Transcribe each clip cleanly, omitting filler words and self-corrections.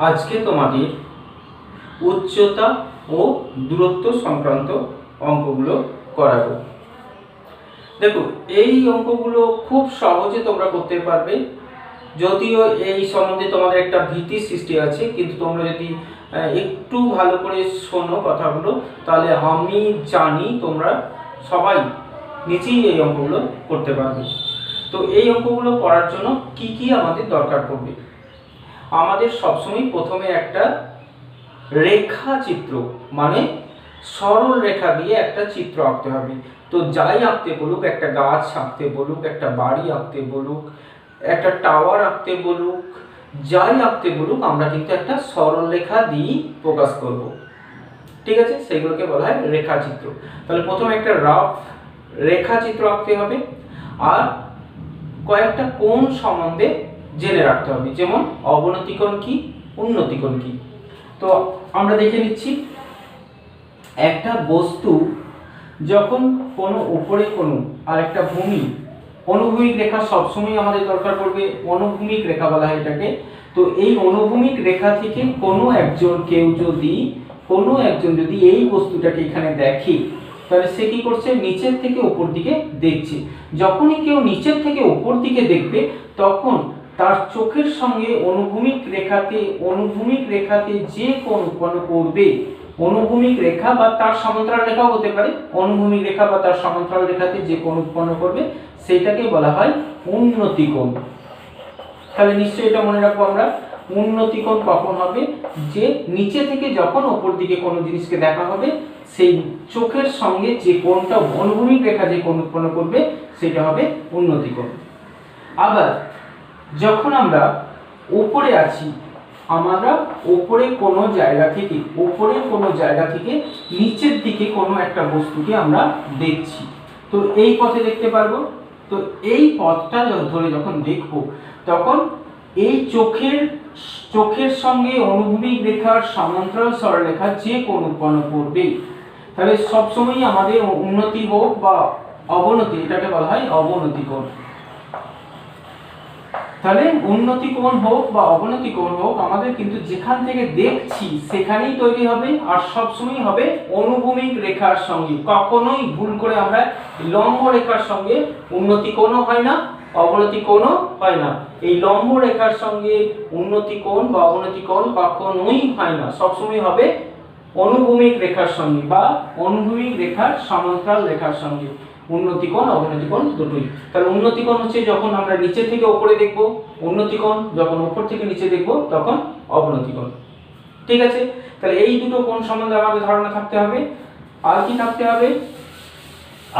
আজকে তোমাদের উচ্চতা ও দূরত্ব সংক্রান্ত অঙ্কগুলো করাবো। দেখো, এই অঙ্কগুলো খুব সহজে তোমরা করতে পারবে। যদিও এই সম্বন্ধে তোমাদের একটা ভীতি সৃষ্টি আছে, কিন্তু তোমরা যদি একটু ভালো করে শোনো কথাগুলো, তাহলে আমি জানি তোমরা সবাই নিজেই এই অঙ্কগুলো করতে পারবে। তো এই অঙ্কগুলো করার জন্য কি কি আমাদের দরকার পড়বে? আমাদের সবসময় প্রথমে একটা রেখা চিত্র, মানে সরল রেখা দিয়ে একটা চিত্র আঁকতে হবে। তো যাই আঁকতে বলুক, একটা গাছ আঁকতে বলুক, একটা বাড়ি আঁকতে বলুক, একটা টাওয়ার আঁকতে বলুক, যাই আঁকতে বলুক, আমরা কিন্তু একটা সরল রেখা দিয়েই প্রকাশ করব। ঠিক আছে, সেগুলোকে বলা হয় রেখা চিত্র। তাহলে প্রথমে একটা রাফ রেখা চিত্র আঁকতে হবে, আর কয়েকটা কোণ সম্বন্ধে জেনে রাখতে হবে, যেমন অবনতি কোণ কি, উন্নতি কোণ কি। তো আমরা দেখে নিচ্ছি, একটা বস্তু যখন কোনো উপরে কোনো আর একটা ভূমি, অনুভূমিক রেখা সবসময় আমাদের দরকার পড়বে, অনুভূমিক রেখা বলা হয় এটাকে। তো এই অনুভূমিক রেখা থেকে কোনো একজন যদি এই বস্তুটাকে এখানে দেখে, তাহলে সে কি করছে, নিচের থেকে উপর দিকে দেখছে। যখনই কেউ নিচের থেকে উপর দিকে দেখবে, তখন তার চোখের সঙ্গে অনুভূমিক রেখাতে যে কোণ উৎপন্ন করবে, অনুভূমিক রেখা বা তার সমান্তরাল রেখাও হতে পারে, অনুভূমিক রেখা বা তার সমান্তরাল রেখাতে যে কোণ উৎপন্ন করবে সেটাকে বলা হয় উন্নতি কোণ। তাহলে নিশ্চয়ই এটা মনে রাখবো আমরা, উন্নতি কোণ কখন হবে, যে নিচে থেকে যখন উপর দিকে কোনো জিনিসকে দেখা হবে, সেই চোখের সঙ্গে যে কোণটা, অনুভূমিক রেখা যে কোণ উৎপন্ন করবে, সেটা হবে উন্নতি কোণ। আবার যখন আমরা উপরে আছি, আমরা উপরে কোনো জায়গা থেকে নিচের দিকে কোনো একটা বস্তুকে আমরা দেখছি, তো এই পথে দেখতে পারবো। তো এই পথটা ধরে যখন দেখবো, তখন এই চোখের সঙ্গে অনুভূমিক রেখার সমান্তরাল সরলরেখা যে কোণ উৎপন্ন করবে, তাহলে সবসময় আমাদের উন্নতি হোক বা অবনতি, এটাকে বলা হয় অবনতি কোণ। তাহলে উন্নতি কোণ হোক বা অবনতি কোণ হোক, আমাদের কিন্তু যেখান থেকে দেখছি সেখানেই তৈরি হবে, আর সবসময় হবে অনুভূমিক রেখার সঙ্গে। কখনোই ভুল করে আমরা লম্ব রেখার সঙ্গে উন্নতি কোণও হয় না, অবনতি কোণও হয় না। এই লম্ব রেখার সঙ্গে উন্নতি কোণ বা অবনতি কোণ কখনোই হয় না, সবসময় হবে অনুভূমিক রেখার সঙ্গে বা অনুভূমিক রেখার সমান্তরাল রেখার সঙ্গে, উন্নতি কোণ অবনতি কোণ দুটোই। তাহলে উন্নতি কোণ হচ্ছে যখন আমরা নিচে থেকে উপরে দেখব, উন্নতি কোণ যখন উপর থেকে নিচে দেখব, তখন অবনতি কোণ। ঠিক আছে, তাহলে এই দুটো কোণ সম্বন্ধে আমাদের ধারণা থাকতে হবে। আর কি থাকতে হবে?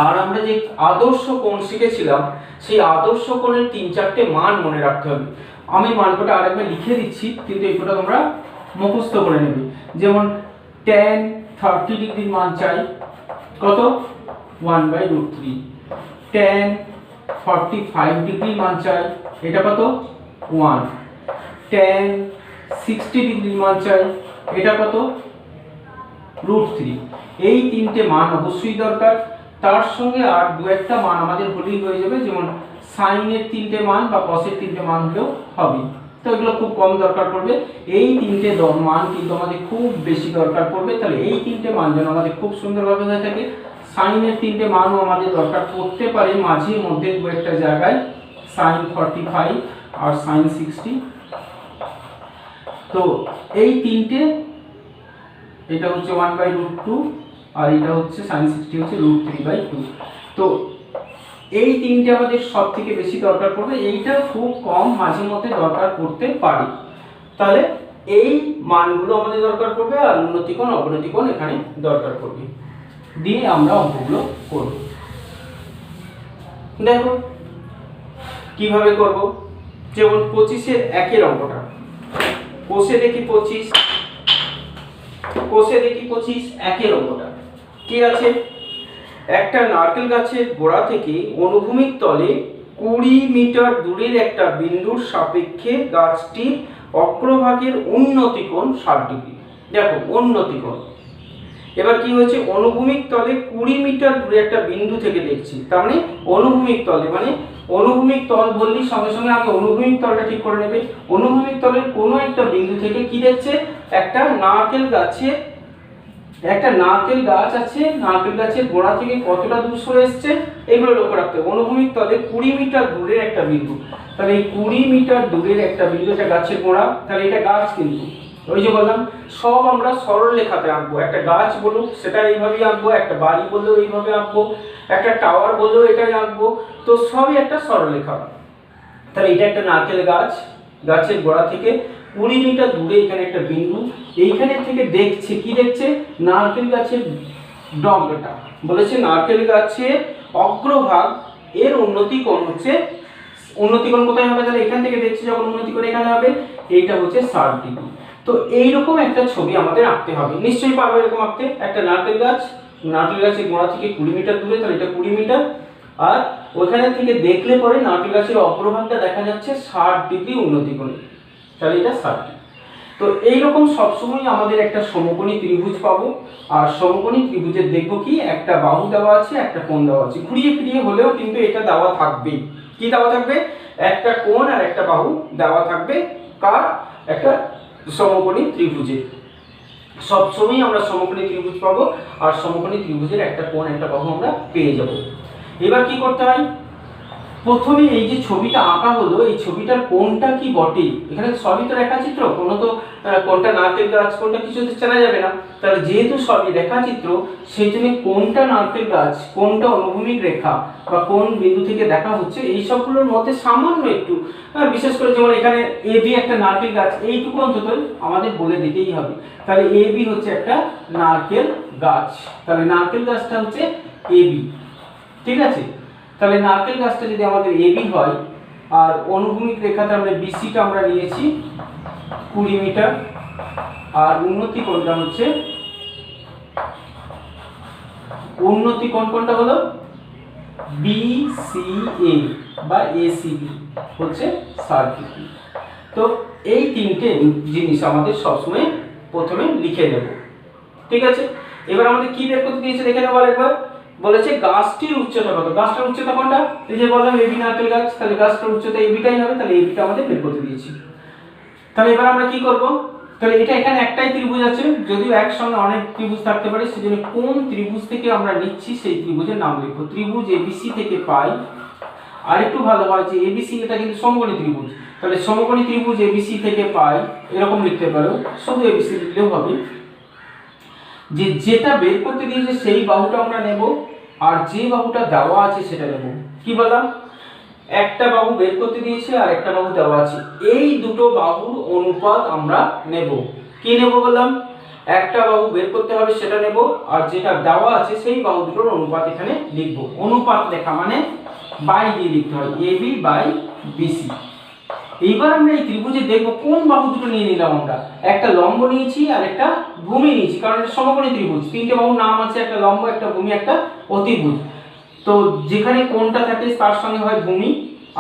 আর আমরা যে আদর্শ কোণ শিখেছিলাম, সেই আদর্শ কোণের 3-4টে মান মনে রাখতে হবে। আমি মানটা আরেকবার লিখে দিচ্ছি, কিন্তু এই কোণটা তোমরা মুখস্থ করে নেবে। যেমন tan 30 ডিগ্রির মান চাই কত, 1/√3। tan 45 ডিগ্রির মান চাই, এটা কত, 1। tan 60 ডিগ্রির মান চাই, এটা কত, √3। এই 3টে মান অবশ্যই দরকার। তার সঙ্গে আর দু একটা মান আমাদের হলেই হয়ে যাবে, যেমন সাইনের 3টে মান বা কসের 3টে মান হলেও হবে। তো এগুলো খুব কম দরকার পড়বে, এই 3টে মান কিন্তু আমাদের খুব বেশি দরকার পড়বে। তাহলে এই 3টে মান যেন আমাদের খুব সুন্দরভাবে হয়ে থাকে। সাইনের 3টে মানও আমাদের দরকার পড়তে পারে মাঝে মধ্যে দু একটা জায়গায়, sin 45 আর sin 60। তো এই 3টে, এটা হচ্ছে 1/√2 আর এটা হচ্ছে sin 60 হচ্ছে √3/2। তো এই 3টে আমাদের সব থেকে বেশি দরকার পড়বে, এইটা খুব কম মাঝে মধ্যে দরকার পড়তে পারে। তাহলে এই মানগুলো আমাদের দরকার পড়বে, আর উন্নতি কোণ অবনতি কোণ এখানে দরকার পড়বে, দিয়ে আমরা অঙ্কগুলো করব। দেখো কিভাবে করব। যেমন 25-এর 1-এর অঙ্কটা, কোষে দেখি 25, 1-এর অঙ্কটা কি আছে। একটা নারকেল গাছের গোড়া থেকে অনুভূমিক তলে 20 মিটার দূরের একটা বিন্দুর সাপেক্ষে গাছটির অগ্রভাগের উন্নতি কোণ 60 ডিগ্রি। দেখো উন্নতি কোণ, এবার কি হয়েছে, অনুভূমিক তলে 20 মিটার দূরে একটা বিন্দু থেকে দেখছি, তার মানে অনুভূমিক তলে মানে অনুভূমিক তল বললি সঙ্গে সঙ্গে আগে অনুভূমিক তলটা ঠিক করে নেবে। অনুভূমিক তলের কোনো একটা বিন্দু থেকে কি দেখছে, একটা নারকেল গাছ আছে, নারকেল গাছের গোড়া থেকে কতটা দূর সরে এসছে এগুলো লক্ষ্য রাখতে হবে। অনুভূমিক তলে 20 মিটার দূরের একটা বিন্দু, তাহলে এই 20 মিটার দূরের একটা বিন্দু, এটা গাছের গোড়া, তাহলে এটা গাছ কিন্তু ওই যে বললাম সব আমরা সরল রেখাতে আঁকবো। একটা গাছ বলুক সেটা এইভাবেই আঁকবো, একটা বাড়ি বললেও এইভাবে আঁকবো, একটা টাওয়ার বললেও এটাই আঁকবো, তো সবই একটা সরল রেখা। তাহলে এটা একটা নারকেল গাছ, গাছের গোড়া থেকে 20 মিটার দূরে এখানে একটা বিন্দু, এইখানে থেকে দেখছে কি দেখছে, নারকেল গাছের ডগাটা, বলেছে নারকেল গাছের অগ্রভাগ এর উন্নতি কোণ হচ্ছে, উন্নতি কোণ কোথায় হবে, তাহলে এখান থেকে দেখছি যখন উন্নতি কোণ এখানে হবে, এইটা হচ্ছে 60 ডিগ্রি। তো এইরকম একটা ছবি আমাদের আঁকতে হবে, নিশ্চয়ই পারবে এরকম আঁকতে। একটা নারকেল গাছের গোড়া থেকে 20 মিটার দূরে, তাহলে এটা 20 মিটার, আর ওখানে থেকে দেখলে পরে নারকেল গাছের অগ্রভাগটা দেখা যাচ্ছে 60 ডিগ্রি উন্নতি কোণে, তাহলে এটা 60 ডিগ্রি। তো এইরকম সবসময় আমাদের একটা সমকোণী ত্রিভুজ পাবো, আর সমকোণী ত্রিভুজের দেখবো কি একটা বাহু দেওয়া আছে, একটা কোণ দেওয়া আছে, ঘুরিয়ে ফিরিয়ে হলেও কিন্তু এটা দেওয়া থাকবে। কি দেওয়া থাকবে, একটা কোণ আর একটা বাহু দেওয়া থাকবে, কার, একটা সমকোণী ত্রিভুজের। সবসময় আমরা সমকোণী ত্রিভুজ পাবো, আর সমকোণী ত্রিভুজের একটা কোণ একটা বাহু আমরা পেয়ে যাব। এবার কি করতে হয়, প্রথমে এই যে ছবিটা আঁকা হলো, এই ছবিটার কোণটা কি বটে, এখানে সবই তো রেখাচিত্র, কোনো তো কোনটা নারকেল গাছ কোনটা কিছু চেনা যাবে না, তাহলে যেহেতু সবই রেখাচিত্র সেই জন্য কোনটা নারকেল গাছ, কোনটা অনুভূমিক রেখা বা কোন বিন্দু থেকে দেখা হচ্ছে, এই সবগুলোর মধ্যে সামান্য একটু বিশেষ করে যেমন এখানে এবি একটা নারকেল গাছ, এইটুকু অন্তত আমাদের বলে দিতেই হবে। তাহলে এবি হচ্ছে একটা নারকেল গাছ, তাহলে নারকেল গাছটা হচ্ছে এবি, ঠিক আছে। তাহলে নারকেল গাছটা যদি আমাদের এবি হয়, আর অনুভূমিক রেখাতে আমরা বিসিটা আমরা নিয়েছি 20 মিটার, আর উন্নতি কোণটা হচ্ছে, উন্নতি কোণ কোনটা হলো বিসিএ বা এসিবি হচ্ছে 60 ডিগ্রি। তো এই তিনটে জিনিস আমাদের সবসময় প্রথমে লিখে নেব, ঠিক আছে। এবার আমাদের কি বের করতে দিয়েছে দেখে নেব আরেকবার। বলেছে গাছটির উচ্চতা কত, গাছটার উচ্চতা কোনটা, এই যে বললাম এবি নারকেল গাছ, তাহলে গাছটার উচ্চতা এবিটাই হবে, তাহলে এবিটা আমাদের বের করতে দিয়েছি। তাহলে এবার আমরা কি করব, তাহলে এটা এখানে একটাই ত্রিভুজ আছে, যদিও একসঙ্গে অনেক ত্রিভুজ থাকতে পারে, সেজন্য কোন ত্রিভুজ থেকে আমরা নিচ্ছি সেই ত্রিভুজের নাম লিখব। ত্রিভুজ এবিসি থেকে পাই, আর একটু ভালো হয় যে এবিসি এটা কিন্তু সমকোণী ত্রিভুজ, তাহলে সমকোণী ত্রিভুজ এবিসি থেকে পাই এরকম লিখতে পারো, শুধু এবিসি লিখলেও হবে। যে যেটা বের করতে দিয়েছে সেই বাহুটা আমরা নেব, আর যে বাহুটা দেওয়া আছে সেটা নেব। কি বললাম, একটা বাহু বের করতে দিয়েছে আর একটা বাহু দেওয়া আছে, এই দুটো বাহুর অনুপাত আমরা নেব। কি নেব বললাম, একটা বাহু বের করতে হবে সেটা নেব, আর যেটা দেওয়া আছে সেই বাহু দুটোর অনুপাত এখানে লিখব। অনুপাত লেখা মানে বাই দিয়ে লিখতে হয়, এবি বাই বিসি। এইবার আমরা এই ত্রিভুজে দেখব কোন বাহু দুটো নিয়ে নিলাম, আমরা একটা লম্ব নিয়েছি আর একটা ভূমি নিয়েছি, কারণ এটা সমকোণী ত্রিভুজ, তিনটে বাহুর নাম আছে, একটা লম্ব, একটা ভূমি, একটা অতিভুজ। তো যেখানে কোণটা থাকে তার সঙ্গে হয় ভূমি,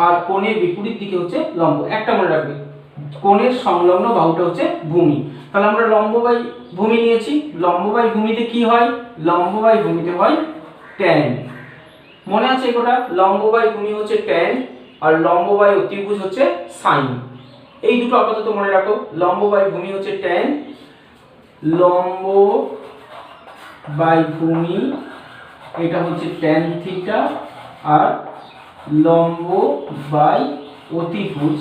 আর কোণের বিপরীত দিকে হচ্ছে লম্ব। একটা মনে রাখবে, কোণের সংলগ্ন বাহুটা হচ্ছে ভূমি। তাহলে আমরা লম্ব বাই ভূমি নিয়েছি, লম্ব বাই ভূমিতে কি হয়, লম্ব বাই ভূমিতে হয় ট্যান। মনে আছে এটা, লম্ব বাই ভূমি হচ্ছে ট্যান, আর লম্ব বাই অতিভুজ হচ্ছে সাইন। এই দুটো আপাতত মনে রাখো, লম্ব বাই ভূমি হচ্ছে ট্যান, লম্ব বাই ভূমি এটা হচ্ছে ট্যান থিটা, আর লম্ব বাই অতিভুজ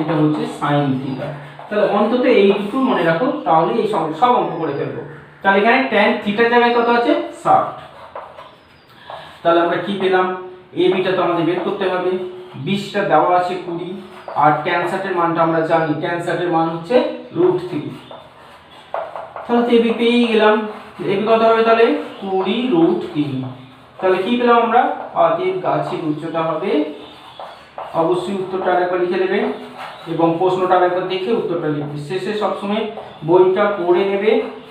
এটা হচ্ছে সাইন থিটা। তাহলে অন্তত এই দুটো মনে রাখো, তাহলে এই সব অঙ্ক করে ফেলবো। তাহলে এখানে ট্যান থিটার জায়গায় কত আছে 60। তাহলে আমরা কি পেলাম, এবিটা তো আমাদের বের করতে হবে, 20টা দেওয়া আছে 20, আর ট্যান 60 এর মানটা আমরা জানি, ট্যান 60 এর মান হচ্ছে √3। তাহলে তো এবি পেয়ে গেলাম, এবি কত হবে তাহলে 20√3। তাহলে কি পেলাম আমরা, অতএব গাছের উচ্চতা হবে, অবশ্যই উত্তরটা আরেকবার লিখে দেবে এবং প্রশ্নটা আরেকবার দেখে উত্তরটা লিখবে। শেষে সবসময় বইটা পড়ে নেবে,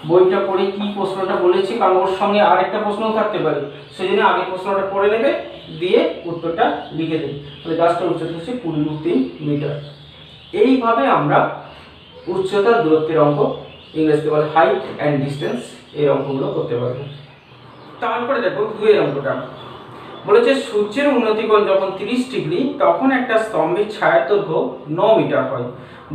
বইটা পড়ে কি প্রশ্নটা বলেছে, কারণ ওর সঙ্গে আরেকটা প্রশ্নও থাকতে পারে, সেই জন্য আগে প্রশ্নটা পড়ে নেবে, দিয়ে উত্তরটা লিখে দেবে। তাহলে গাছটার উচ্চতা হচ্ছে 20√3 মিটার। এইভাবে আমরা উচ্চতা দূরত্বের অঙ্ক, ইংরেজিতে বলে হাইট অ্যান্ড ডিস্টেন্স, এই অঙ্কগুলো করতে পারবো। তারপরে দেখো 2 এর অঙ্কটা। বলেছে সূর্যের উন্নতি কোণ যখন 30 ডিগ্রি তখন একটা স্তম্ভের ছায়ার দৈর্ঘ্য 9 মিটার হয়।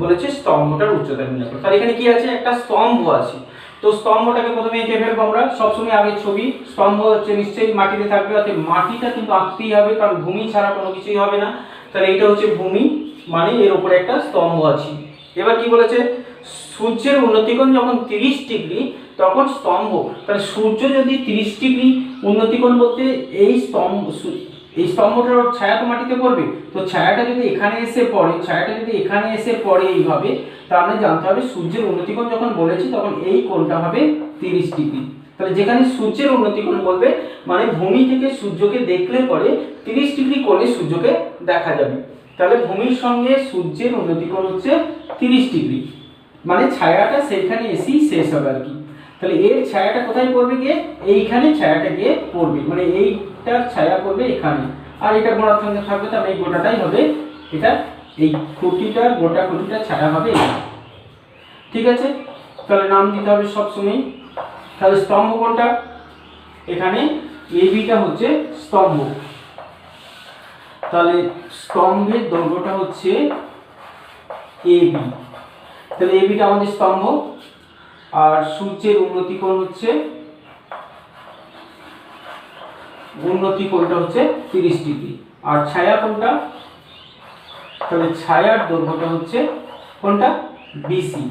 বলেছে স্তম্ভটার উচ্চতা নির্ণয় করো। তাহলে এখানে কি আছে, একটা স্তম্ভ আছে। তো স্তম্ভটাকে প্রথমে এঁকে ফেলবো আমরা, সবসময় আগে ছবি। স্তম্ভ হচ্ছে নিশ্চয়ই মাটিতে থাকবে, অর্থাৎ মাটিটা কিন্তু আঁকতেই হবে, কারণ ভূমি ছাড়া কোনো কিছুই হবে না। তাহলে এটা হচ্ছে ভূমি, মানে এর উপরে একটা স্তম্ভ আছে। এবার কি বলেছে, সূর্যের উন্নতিকোণ যখন 30 ডিগ্রি তখন স্তম্ভ, তাহলে সূর্য যদি 30 ডিগ্রি উন্নতিকোণ বলতে এই স্তম্ভটার ছায়া তো মাটিতে পড়বে, তো ছায়াটা যদি এখানে এসে পড়ে এইভাবে, তাহলে জানতে হবে সূর্যের উন্নতিকোণ যখন বলেছি তখন এই কোণটা হবে 30 ডিগ্রি। তাহলে যেখানে সূর্যের উন্নতিকোণ বলবে মানে ভূমি থেকে সূর্যকে দেখলে পরে 30 ডিগ্রি কোণে সূর্যকে দেখা যাবে। তাহলে ভূমির সঙ্গে সূর্যের উন্নতিকোণ হচ্ছে 30 ডিগ্রি, মানে ছায়াটা সেইখানে এসেই শেষ হবে আর কি। তাহলে এর ছায়াটা কোথায় পড়বে, গিয়ে এইখানে ছায়াটা গিয়ে পড়বে, মানে এইটার ছায়া পড়বে এখানে, আর এটা গোড়ার সঙ্গে থাকবে। তাহলে এই গোটাটাই হবে এটা, এই খুঁটিটার গোটা খুঁটিটার ছায়া হবে এটা। ঠিক আছে, তাহলে নাম দিতে হবে সবসময়। তাহলে স্তম্ভ কোনটা, এখানে এবিটা হচ্ছে স্তম্ভ। তাহলে স্তম্ভের দৈর্ঘ্যটা হচ্ছে এবি। তাহলে এবিটা আমাদের স্তম্ভ, আর সূর্যের উন্নতিকোণ হচ্ছে 30 ডিগ্রি। আর ছায়া কোনটা, তাহলে ছায়ার দৈর্ঘ্যটা হচ্ছে কোনটা, বিসি।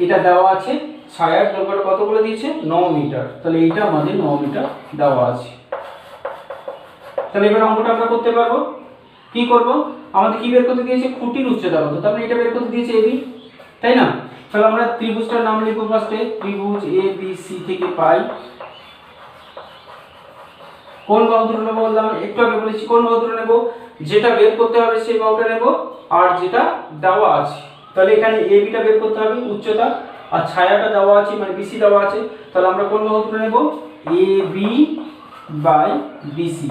এটা দেওয়া আছে, ছায়ার দৈর্ঘ্যটা কত বলে দিয়েছে, 9 মিটার। তাহলে এইটা আমাদের 9 মিটার দেওয়া আছে। তাহলে এবার অঙ্কটা আমরা করতে পারবো। কি করব, আমাদের কি বের করতে দিয়েছে, খুঁটির উচ্চতা কত, তাহলে এটা বের করতে দিয়েছে এবি, তাই না। তাহলে আমরা ত্রিভুজটার নাম লিখব ফার্স্টে, ত্রিভুজ এ বি সি থেকে পাই কোন বাহু দুটো নেব, বললাম একটু আগে বলেছি কোন বাহু দুটো নেব, যেটা বের করতে হবে সেই বাহুটা নেব, আর যেটা দেওয়া আছে। তাহলে এখানে এবিটা বের করতে হবে উচ্চতা, আর ছায়াটা দেওয়া আছে মানে বিসি দেওয়া আছে। তাহলে আমরা কোন বাহু দুটো নেব, এবি বাই বিসি।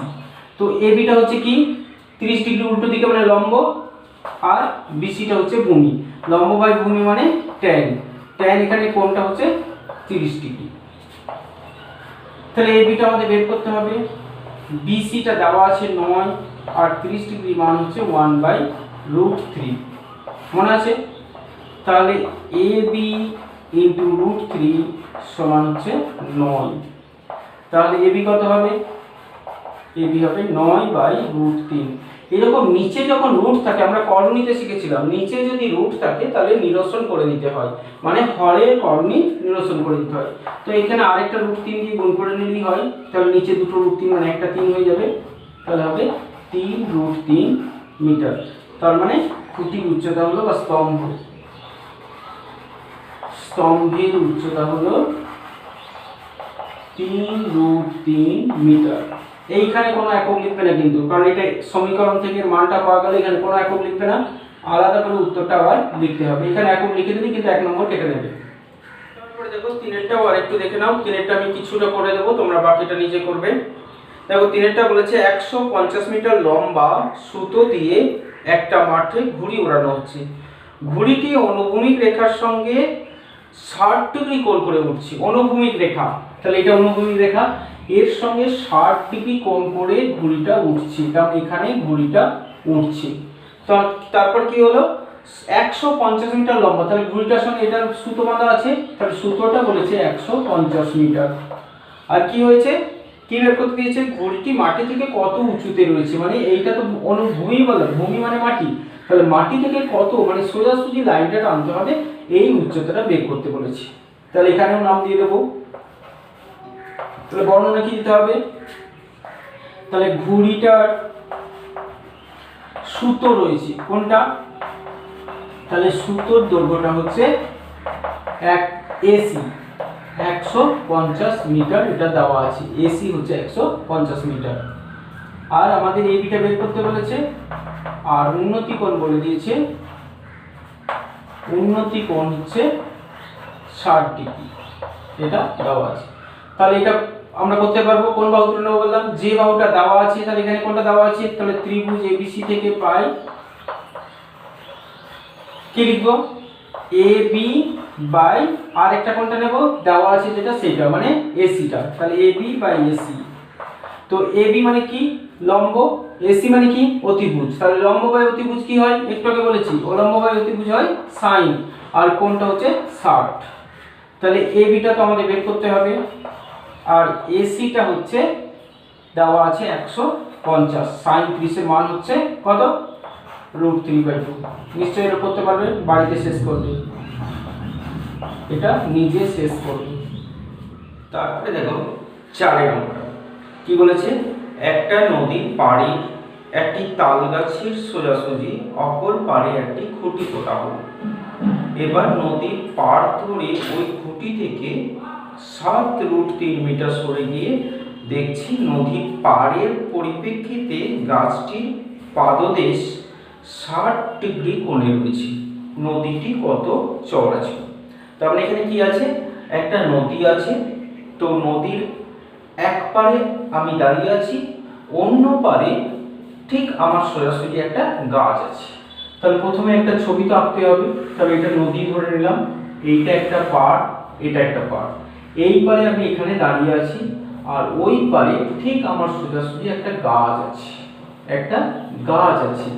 তো এবিটা হচ্ছে কি 30 ডিগ্রি উল্টো দিকে মানে লম্ব, আর বিসিটা হচ্ছে ভূমি। লম্ব বাই ভূমি মানে ট্যান, এখানে কোণটা হচ্ছে 30 ডিগ্রি। তাহলে এবিটা আমাদের বের করতে হবে, বিসিটা দেওয়া আছে 9, আর 30 ডিগ্রি মান হচ্ছে 1/√3, মনে আছে। তাহলে এবি ইন্টু √3 সমান হচ্ছে 9। তাহলে এবি কত হবে, এবি হবে 9/√3। এরকম নিচে যখন রুট থাকে, আমরা করণীতে শিখেছিলাম, নিচে যদি রুট থাকে তাহলে নিরসন করে দিতে হয়, মানে হরের করণী নিরসন করে দিতে হয়। তো এখানে আরেকটা √3 দিয়ে গুণ করে নিলেই হয়। তাহলে নিচে দুটো √3 মানে একটা 3 হয়ে যাবে। তাহলে হবে 3√3 মিটার। তার মানে খুঁটির উচ্চতা হলো, বা স্তম্ভের উচ্চতা হলো 3√3 মিটার। এইখানে কোনো একক লিখবে না কিন্তু, কারণ এটা সমীকরণ থেকে মানটা পাওয়া গেলে এখানে কোনো একক লিখবে না, আলাদা করে উত্তরটা আবার লিখতে হবে। এখানে একক লিখে দিলে কিন্তু 1 নম্বর কেটে নেবে। তারপরে দেখো তিনেরটাও আরেকটু দেখে নাও। তিনেরটা আমি কিছুটা করে দেবো, তোমরা বাকিটা নিজে করবে। দেখো তিনেরটা বলেছে 150 মিটার লম্বা সুতো দিয়ে একটা মাঠে ঘুড়ি ওড়ানো হচ্ছে। ঘুড়িটি অনুভূমিক রেখার সঙ্গে 60 ডিগ্রি কোণ করে উঠছে। অনুভূমিক রেখা, তাহলে এটা অনুভূমিক রেখা, এর সঙ্গে 60 ডিগ্রি কোণ করে ঘুড়িটা উঠছে, কারণ এখানে ঘুড়িটা উঠছে। তো তারপর কি হলো, 150 মিটার লম্বা, তাহলে ঘুড়িটার সঙ্গে এটার সুতো বাঁধা আছে, তাহলে সুতোটা বলেছে 150 মিটার। আর কি হয়েছে, কি বের করতে দিয়েছে, ঘুড়িটি মাটি থেকে কত উঁচুতে রয়েছে, মানে এইটা তো অনুভূমি বললাম, ভূমি মানে মাটি, তাহলে মাটি থেকে কত, মানে সোজাসুজি লাইনটা টানতে হবে, এই উচ্চতাটা বের করতে বলেছি। তাহলে এখানেও নাম দিয়ে দেবো। তাহলে বর্ণনা কি দিতে হবে, তাহলে ঘুড়িটার সুতো রয়েছে কোনটা, তাহলে সুতোর দৈর্ঘ্যটা হচ্ছে এসি 150 মিটার, এটা দেওয়া আছে, এসি হচ্ছে 150 মিটার। আর আমাদের এবিটা বের করতে বলেছে, আর উন্নতি কোণ বলে দিয়েছে, উন্নতি কোণ হচ্ছে 60 ডিগ্রি, এটা দেওয়া আছে। তাহলে এটা আমরা করতে পারবো, কোন বাহুটা নেবো বললাম, যে বাহুটা দেওয়া আছে, তাহলে এখানে কোনটা দেওয়া আছে, তাহলে ত্রিভুজ এবিসি থেকে পাই কি লিখবো, এবি বাই আর একটা কোনটা নেব দেওয়া আছে যেটা, সেটা মানে এসিটা, তাহলে এবি বাই এসি। তো এবি মানে কি, লম্ব, এসি মানে কি অতিভুজ, তাহলে লম্ব বাই অতিভুজ কি হয় একটু আগে বলেছি, উলম্ব বাই অতিভুজ হয় সাইন, আর কোণটা হচ্ছে 60। তাহলে এবিটা তো আমাদের বের করতে হবে, আর এসিটা হচ্ছে দেওয়া আছে 150, সাইন 30 এর মান হচ্ছে কত √3/2। নিশ্চয়ই এটা করতে পারবে, বাড়িতে শেষ করবে, এটা নিজে শেষ করবে। তারপরে দেখো 4 নম্বর কি বলেছে, একটা নদীর পাড়ে একটি তাল গাছের সোজাসুজি অপর পাড়ে একটি খুঁটি পোতা হলো। এবার নদীর পাড় ধরে ওই খুঁটি থেকে 7√3 মিটার সরে গিয়ে দেখছি নদীর পাড়ের পরিপ্রেক্ষিতে গাছটির পাদদেশ 60 ডিগ্রি কোণে রয়েছে। নদীটি কত চওড়া ছিল? তার মানে এখানে কি আছে, একটা নদী আছে, তো নদীর এক পারে আমি দাঁড়িয়ে আছি, অন্য পারে ঠিক আমার সোজাসুজি একটা গাছ আছে। তাহলে প্রথমে একটা ছবি তো আঁকতে হবে, তাহলে এটা নদী ধরে নিলাম, এইটা একটা পাড়, এটা একটা পাড়, এই পারে আমি এখানে দাঁড়িয়ে আছি, আর ওই পারে ঠিক আমার সোজাসুজি একটা গাছ আছে, একটা গাছ আছে।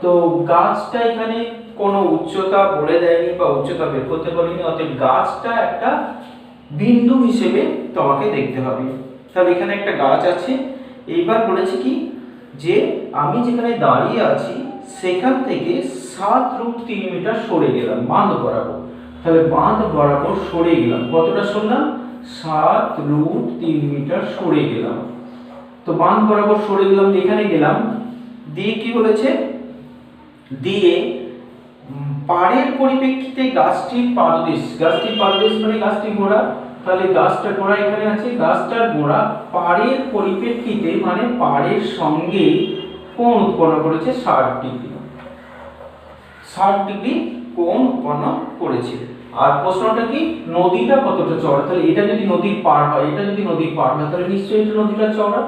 তো গাছটা এখানে কোনো উচ্চতা বলে দেয়নি বা উচ্চতা বের করতে বলেনি, অতএব গাছটা একটা বিন্দু হিসেবে তোমাকে দেখতে হবে। তাহলে এখানে একটা গাছ আছে, এইবার বলেছে কি যে আমি যেখানে দাঁড়িয়ে আছি সেখান থেকে 7√3 মিটার সরে গেলাম বাঁধ বরাবর। তাহলে বাঁধ বরাবর সরে গেলাম, কতটা সরলাম 7√3 মিটার সরে গেলাম। তো বাঁধ বরাবর সরে গেলাম, এখানে গেলাম, দিয়ে কি বলেছে, দিয়ে পাড়ের পরিপ্রেক্ষিতে গাছটির পাদদেশ, গাছটির পাদদেশ মানে গাছটির গোড়া, তাহলে গাছটার গোড়া এখানে আছে, গাছটার গোড়া পাড়ের পরিপ্রেক্ষিতে মানে পাড়ের সঙ্গে কোণ উৎপন্ন করেছে 60 ডিগ্রি, 60 ডিগ্রি কোণ উৎপন্ন করেছে। আর প্রশ্নটা কি, নদীটা কতটা চওড়া? তাহলে এটা যদি নদীর পাড় হয়, এটা যদি নদীর পাড় হয়, তাহলে নিশ্চয়ই এটা নদীটা চওড়া।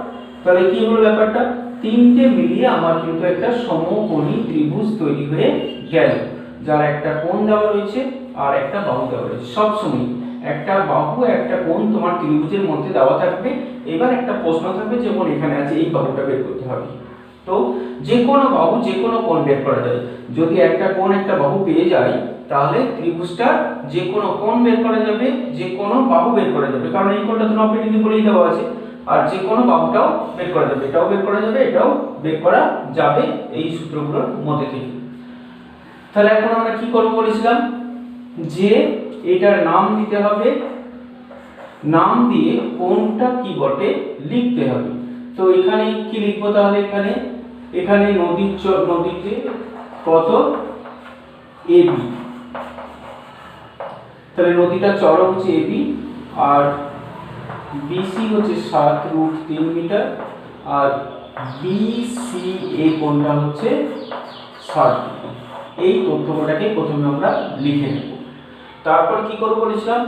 তাহলে কি হলো ব্যাপারটা, তিনটে মিলিয়ে আমার কিন্তু একটা সমকোণী ত্রিভুজ তৈরি হয়ে গেল, যার একটা কোণ দেওয়া রয়েছে আর একটা বাহু দেওয়া রয়েছে। সবসময় একটা বাহু একটা কোণ তোমার ত্রিভুজের মধ্যে দেওয়া থাকবে। এবার একটা প্রশ্ন থাকবে, যেমন এখানে আছে এই বাহুটা বের করতে হবে, তো যে কোনো বাহু যে কোনো কোণ বের করা যায়। যদি একটা কোণ একটা বাহু পেয়ে যায়, তাহলে ত্রিভুজটার যে কোনো কোণ বের করা যাবে, যে কোনো বাহু বের করা যাবে, কারণ এই কোণটা তো 90 ডিগ্রি বলেই দেওয়া আছে। আর যে কোনো বাহুটাও বের করা যাবে, এটাও বের করা যাবে, এটাও বের করা যাবে এই সূত্রগুলোর মধ্যে থেকে। তাহলে এখন আমরা কি করব বলেছিলাম, যে এটার নাম দিতে হবে, নাম দিয়ে কোনটা কি বটে লিখতে হবে। তো এখানে কি লিখবো, তাহলে এখানে এখানে নদীতে কত এবি, তাহলে নদীটা চওড়া হচ্ছে এবি, আর বিসি হচ্ছে 7√3 মিটার, আর বিসি এই কোণটা হচ্ছে 60 ডিগ্রি। এই তথ্যটাকে প্রথমে আমরা লিখে নেব। তারপর কি করব বলেছিলাম,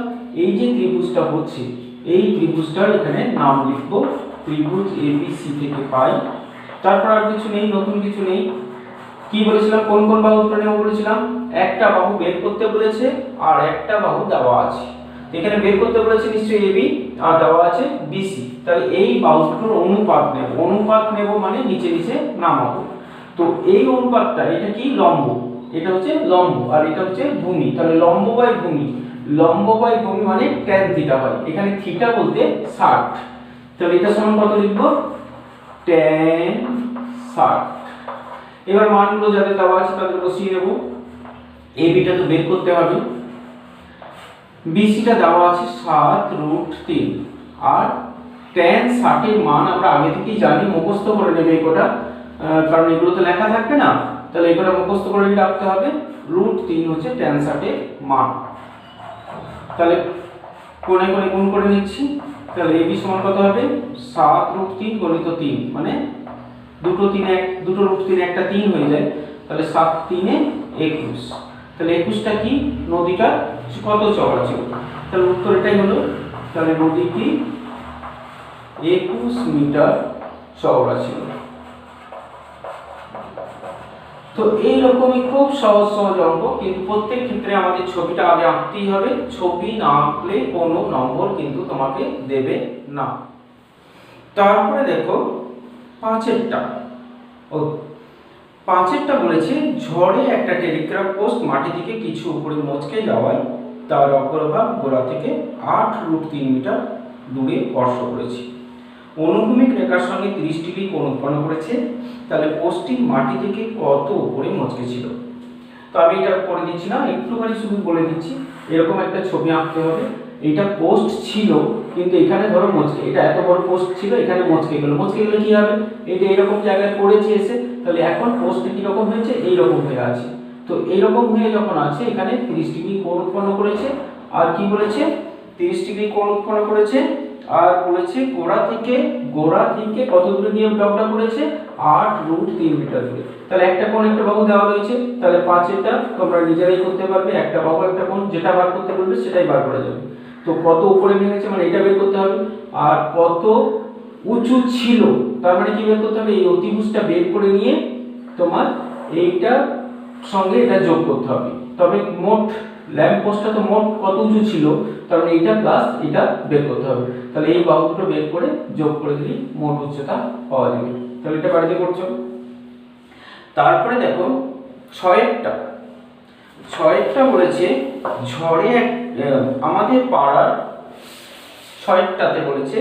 এই যে ত্রিভুজটা হচ্ছে এই ত্রিভুজটার এখানে নাম লিখব, ত্রিভুজ এবিসি থেকে পাই। তারপর আর কিছু নেই, নতুন কিছু নেই। কি বলেছিলাম, কোন কোন বাহু ধরে নেব বলেছিলাম, একটা বাহু বের করতে বলেছে আর একটা বাহু দেওয়া আছে। এখানে বের করতে বলেছে নিশ্চয়ই এবি, আর দেওয়া আছে বিসি। তাহলে এই বাহু দুটোর অনুপাত নেব, অনুপাত নেব মানে নিচে নিচে নামাবো। তো এই অনুপাতটা, এটা কি লম্ব, এটা হচ্ছে লম্ব আর এটা হচ্ছে ভূমি, তাহলে লম্ব বাই ভূমি, লম্ব বাই ভূমি মানে tan থিটা হয়, এখানে থিটা বলতে 60। তাহলে এটা সমান কত লিখব, tan 60। এবার মানগুলো যাদের দেওয়া আছে তাদের বসিয়ে দেব। এবিটা তো বের করতে হবে, বিসিটা দেওয়া আছে 7√3, আর tan 60 এর মান আমরা আগে থেকেই জানি, মুখস্থ করে নেবে এটা, কারণ এগুলো তো লেখা থাকবে না, তাহলে এগুলো মুখস্থ করে রাখতে হবে। √3 হচ্ছে tan 60 এর মান। তাহলে কোণে কোণে গুণ করে নিচ্ছি, তাহলে এবি সমান কত হবে, 7√3 গুণিত 3 মানে দুটো √3 একটা 3 হয়ে যায়, তাহলে 7 3 21। তাহলে 21টা কি, নদীটা কত চওড়া ছিল, তাহলে উত্তর এটাই হলো। তাহলে নদীটি 21 মিটার চওড়া ছিল। তো এইরকমই খুব সহজ সহজ অঙ্ক, কিন্তু প্রত্যেক ক্ষেত্রে আমাদের ছবিটা আগে আঁকতেই হবে, ছবি না আঁকলে কোনো নম্বর কিন্তু তোমাকে দেবে না। তারপরে দেখো পাঁচেরটা, ও পাঁচেরটা বলেছে ঝড়ে একটা টেলিগ্রাফ পোস্ট মাটি থেকে কিছু উপরে মচকে যাওয়ায় তার অগ্রভাগ গোড়া থেকে 8√3 মিটার দূরে স্পর্শ করেছে। অনুভূমিক রেখার সঙ্গে 30 ডিগ্রি কোণ উৎপন্ন করেছে। তাহলে পোস্টটি মাটি থেকে কত উপরে মচকে ছিল? তো আমি এটা করে দিচ্ছি না, একটুখানি শুধু বলে দিচ্ছি। এরকম একটা ছবি আঁকতে হবে। এটা পোস্ট ছিল, কিন্তু এখানে ধরো মচকে, এটা এত বড় পোস্ট ছিল, এখানে মচকে গেল। মচকে গেলে কি হবে? এটা এরকম জায়গায় পড়েছে এসে, তাহলে এখন পোস্টটা কীরকম হয়েছে? এইরকম হয়ে আছে। তো এইরকম হয়ে যখন আছে, এখানে 30 ডিগ্রি কোণ উৎপন্ন করেছে। আর কি বলেছে? 30 ডিগ্রি কোণ উৎপন্ন করেছে। আর বলেছে গোড়া থেকে কত দূরে নিয়ে ব্লকটা করেছে? 8√3 মিটার দূরে। তাহলে একটা কোণ একটা বাহু দেওয়া রয়েছে। তাহলে 5 তোমরা নিজেরাই করতে পারবে, একটা বাহু একটা কোণ, যেটা বার করতে বলবে সেটাই বার করা যাবে। তো কত উপরে ভেঙেছে মানে এটা বের করতে হবে, আর কত উঁচু ছিল তার মানে কি বের করতে হবে? এই অতিভুজটা বের করে নিয়ে তোমার এইটা সঙ্গে এটা যোগ করতে হবে। তবে মোট ল্যাম্প পোস্টটা তো মোট কত উঁচু ছিল, তার মানে এইটা প্লাস এটা বের করতে হবে। তাহলে এই বাহু দুটো বের করে যোগ করে দিলেই মোট উচ্চতা পাওয়া যাবে। তাহলে এটা বাড়িতে করছো। তারপরে দেখো 6টা বলেছে ঝড়ে আমাদের পাড়ার 6টাতে বলেছে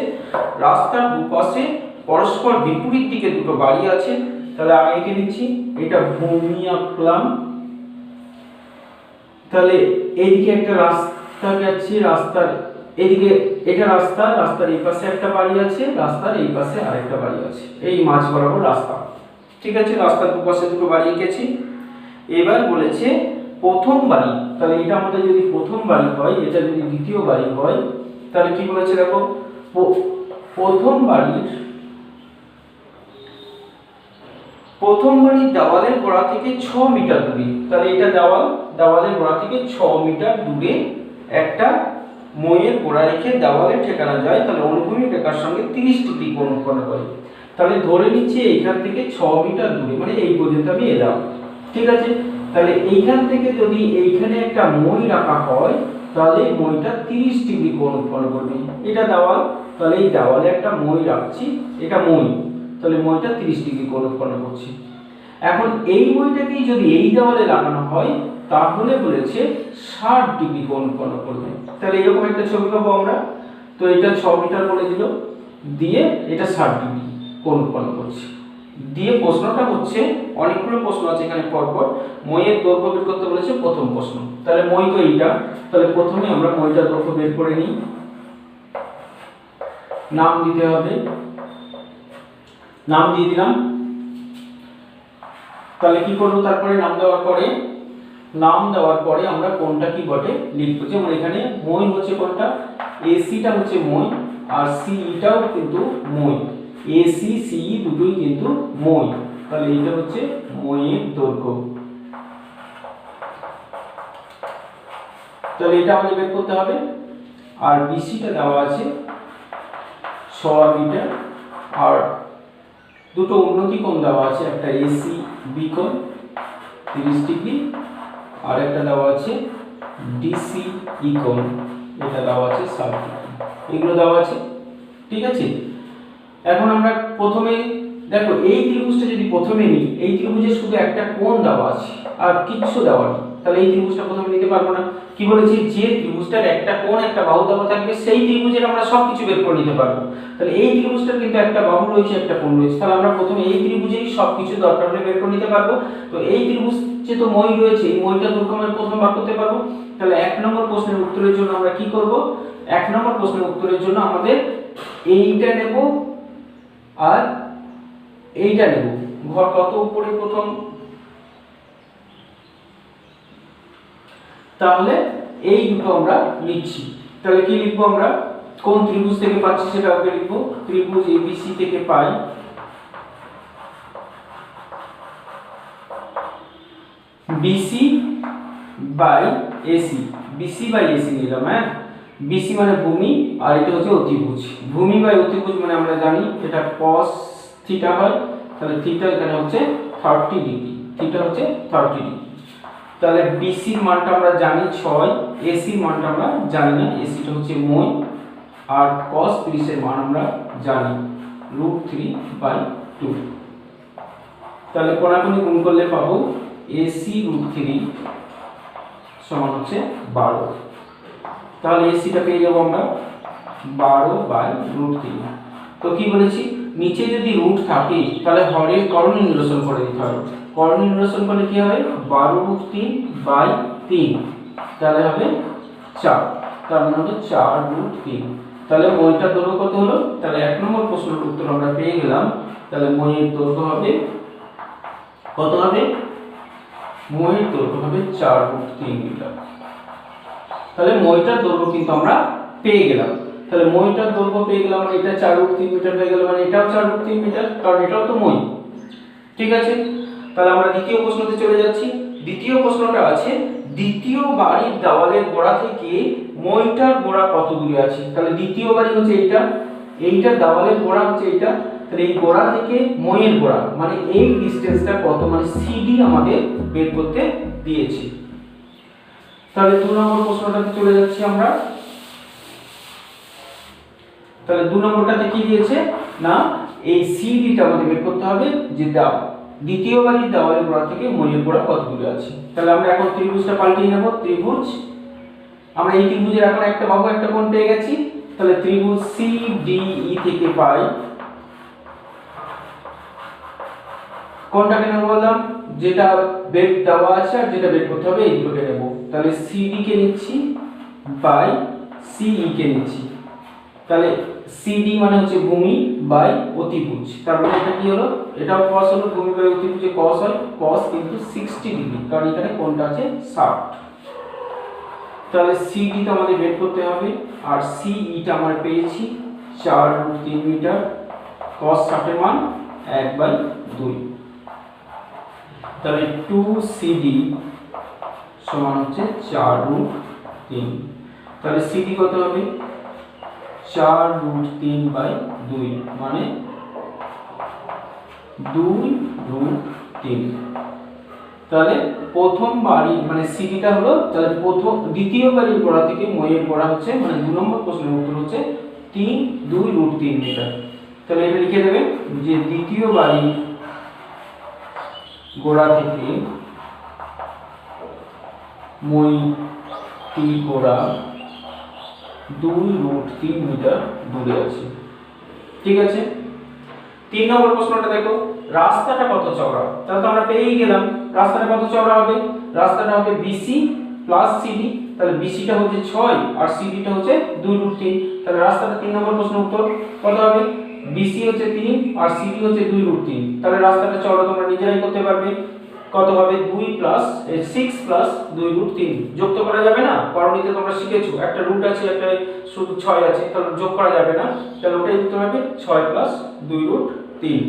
রাস্তার দুপাশে পরস্পর বিপরীত দিকে দুটো বাড়ি আছে। তাহলে আমি এঁকে নিচ্ছি, এটা ভূমি আঁকলাম। তাহলে এইদিকে একটা রাস্তা যাচ্ছে, রাস্তার এদিকে এটা রাস্তার এই পাশে একটা বাড়ি আছে, রাস্তার এই পাশে আরেকটা বাড়ি আছে, এই মাঝ বরাবর রাস্তা। ঠিক আছে, রাস্তার দুপাশে দুটো বাড়ি এঁকেছি। এবার বলেছে প্রথম বাড়ি, তাহলে এটা আমাদের যদি প্রথম বাড়ি হয়, এটা যদি দ্বিতীয় বাড়ি হয়, তাহলে কি বলেছে দেখো, প্রথম বাড়ির দেওয়ালের গোড়া থেকে 6 মিটার দূরে। তাহলে এটা দেওয়ালের গোড়া থেকে 6 মিটার দূরে একটা মইয়ের গোড়া রেখে দেওয়ালে ঠেকানো যায়। তাহলে অনুভূমিক রেখার সঙ্গে 30 ডিগ্রি কোণ উৎপন্ন করে। তাহলে ধরে নিচ্ছি এইখান থেকে 6 মিটার দূরে, মানে এই পর্যন্ত আমি এলাম। ঠিক আছে, তাহলে এইখান থেকে যদি এইখানে একটা মই রাখা হয়, তাহলে মইটা 30 ডিগ্রি কোণ উৎপন্ন করবে। এটা দেওয়াল, তাহলে এই দেওয়ালে একটা মই রাখছি, এটা মই, তাহলে মইটা 30 ডিগ্রি কোণ উৎপন্ন করছে। এখন এই মইটাকেই যদি এই দেওয়ালে লাগানো হয়, তাহলে বলেছে 60 ডিগ্রি কোণ উৎপন্ন করবে। তাহলে এরকম একটা ছবি পাবো আমরা। তো এটা 6 মিটার বলে দিল, দিয়ে এটা 60 ডিগ্রি কোণ উৎপন্ন করছে। দিয়ে প্রশ্নটা হচ্ছে, অনেকগুলো প্রশ্ন আছে এখানে পরপর। মইয়ের দৈর্ঘ্য বের করতে বলেছে প্রথম প্রশ্ন। তাহলে মই তো এইটা, তাহলে প্রথমে আমরা মইটার দৈর্ঘ্য বের করে নিই। নাম দিতে হবে, নাম দিয়ে দিলাম। তাহলে কি করব? তারপরে নাম দেওয়ার পরে আমরা কোনটা কি বটে লিখবো। যেমন এখানে মই হচ্ছে কোনটা, এসিটা হচ্ছে মই, আর সিইটাও কিন্তু মই, এসি সিই দুটোই কিন্তু মই। তাহলে এটা হচ্ছে মইয়ের দৈর্ঘ্য। তাহলে এটা আমাদের বের করতে হবে। আর বিসিটা দেওয়া আছে 6 মিটার, আর দুটো উন্নতি কোণ দেওয়া আছে, একটা এসি বি কোণ 30 ডিগ্রি, আর একটা দেওয়া আছে ডিসি ই কোণ, এটা দেওয়া আছে 60 ডিগ্রি। এগুলো দেওয়া আছে। ঠিক আছে, এখন আমরা প্রথমে দেখো এই ত্রিভুজটা যদি প্রথমে নিই, এই ত্রিভুজে শুধু একটা কোণ দেওয়া আছে আর কিচ্ছু দেওয়া নেই, তাহলে এই ত্রিভুজটা প্রথমে নিতে পারবো না। কি বলেছি? যে ত্রিভুজটার একটা কোণ একটা বাহু দেওয়া থাকবে, সেই ত্রিভুজের আমরা সবকিছু বের করে নিতে পারবো। তাহলে এই ত্রিভুজটার কিন্তু একটা বাহু রয়েছে, একটা কোণ রয়েছে, তাহলে আমরা প্রথমে এই ত্রিভুজেই সবকিছু দরকার হলে বের করে নিতে পারবো। তো এই ত্রিভুজ যে তো মই রয়েছে, এই মইটা দৈর্ঘ্য আমরা প্রথম বার করতে পারবো। তাহলে 1 নম্বর প্রশ্নের উত্তরের জন্য আমরা কি করব? 1 নম্বর প্রশ্নের উত্তরের জন্য আমাদের এইটা নেব আর এইটা নেব। ঘর কত উপরে প্রথম, তাহলে এই দুটো আমরা লিখছি। তাহলে কি লিখবো আমরা? কোন ত্রিভুজ থেকে পাচ্ছি সেটা আগে লিখবো। ত্রিভুজ এবিসি থেকে পাই BC by AC, BC by AC নিলাম। হ্যাঁ, বিসি মানে ভূমি, আর এটা হচ্ছে অতিভুজ। ভূমি বাই অতিভুজ মানে আমরা জানি এটা cos থিটা হয়। তাহলে থিটা এখানে হচ্ছে 30 ডিগ্রি, থিটা হচ্ছে 30 ডিগ্রি। তাহলে বিসির মানটা আমরা জানি 6, এসির মানটা আমরা জানি না, এসিটা হচ্ছে মই, আর cos 30 এর মান আমরা জানি √3/5। 2। তাহলে কোনাকুনি গুণ করলে পাবো এসি √3 সমান হচ্ছে 12। তাহলে এসিটা পেয়ে যাবো আমরা 12/√3। তো কি বলেছি, নিচে যদি রুট থাকে তাহলে হরের করণ নিরসন করে দিতে হবে। করণ নিরসন করলে কি হবে, 12√3/3, তাহলে হবে 4, তার মানে হলো 4√3। তাহলে মইটার দৈর্ঘ্য কত হলো, তাহলে 1 নম্বর প্রশ্নের উত্তর আমরা পেয়ে গেলাম। তাহলে মইয়ের দৈর্ঘ্য হবে কত হবে, মইয়ের দৈর্ঘ্য হবে 4√3 মিটার। তাহলে মইটার দৈর্ঘ্য কিন্তু আমরা পেয়ে গেলাম। তাহলে মইটার দৈর্ঘ্য পেয়ে গেলাম, মানে এটা 4√3 মিটার হয়ে গেল, মানে এটাও 4√3 মিটার, কারণ এটাও তো মই। ঠিক আছে, তাহলে আমরা দ্বিতীয় প্রশ্নতে চলে যাচ্ছি। দ্বিতীয় প্রশ্নটা আছে, দ্বিতীয় বাড়ির দেওয়ালের গোড়া থেকে মইটার গোড়া কত দূরে আছে। তাহলে দ্বিতীয় বাড়ি হচ্ছে এইটা, এইটা দেওয়ালের গোড়া হচ্ছে এইটা, তাহলে এই গোড়া থেকে মইয়ের গোড়া মানে এই ডিসটেন্সটা কত, মানে সিডি আমাদের বের করতে দিয়েছি। তাহলে 2 নম্বর প্রশ্নটাতে চলে যাচ্ছি আমরা। তাহলে 2 নম্বরটাতে কি দিয়েছে না, এই সিডিটা আমাদের বের করতে হবে, যে দ্বিতীয় বাড়ির দেওয়ালের গোড়া থেকে মইয়ের গোড়া কত দূরে আছে। তাহলে আমরা এখন ত্রিভুজটা পাল্টিয়ে নেব। ত্রিভুজ, আমরা এই ত্রিভুজের এখন একটা বাহু একটা কোণ পেয়ে গেছি। তাহলে ত্রিভুজ সিডিই থেকে পাই, কোনটাকে নেব বললাম, যেটা বের দেওয়া আছে আর যেটা বের করতে হবে এই দুটোকে নেব। তাহলে সিডি কে নিচ্ছি বাই সিই কে নিচ্ছি। তাহলে সিডি মানে হচ্ছে ভূমি বাই অতিভুজ, তার মানে এটা কি হলো, এটাও cos হলো, ভূমি বাই অতিভুজে cos হয়, cos কিন্তু 60 ডিগ্রি, কারণ এখানে কোণটা আছে 60। তাহলে সিডি তো আমাদের বের করতে হবে, আর সিই টা আমরা পেয়েছি 4√3 মিটার, cos 60 এর মান 1/2। তাহলে 2CD সমান হচ্ছে 4√3। তাহলে সিডি কত হবে, 4√3/2 মানে 2√3। তাহলে প্রথম বাড়ি মানে সিডিটা হলো, তাহলে দ্বিতীয় বাড়ির গোড়া থেকে মইয়ের গোড়া হচ্ছে, মানে 2 নম্বর প্রশ্নের উত্তর হচ্ছে 2√3 মিটার। তাহলে এটা লিখে দেবেন যে দ্বিতীয় বাড়ির গোড়া থেকে মইটির গোড়া 2√3 মিটার দূরে আছে। ঠিক আছে, 3 নম্বর প্রশ্নটা দেখো, রাস্তাটা কত চওড়া। তাহলে তো আমরা পেয়েই গেলাম রাস্তাটা কত চওড়া হবে, রাস্তাটা হবে বিসি প্লাস সিডি। তাহলে বিসিটা হচ্ছে 6 আর সিডিটা হচ্ছে 2√3। তাহলে রাস্তাটা 3 নম্বর প্রশ্নের উত্তর কত হবে, বিসি হচ্ছে 3 আর সিডি হচ্ছে 2√3। তাহলে রাস্তাটা চওড়া তোমরা নিজেরাই করতে পারবে, কত হবে 6 প্লাস 2√3। যোগ তো করা যাবে না, করণীতে তোমরা শিখেছো একটা রুট আছে একটা শুধু 6 আছে, তাহলে যোগ করা যাবে না, তাহলে ওটাই উত্তর হবে 6 প্লাস 2√3।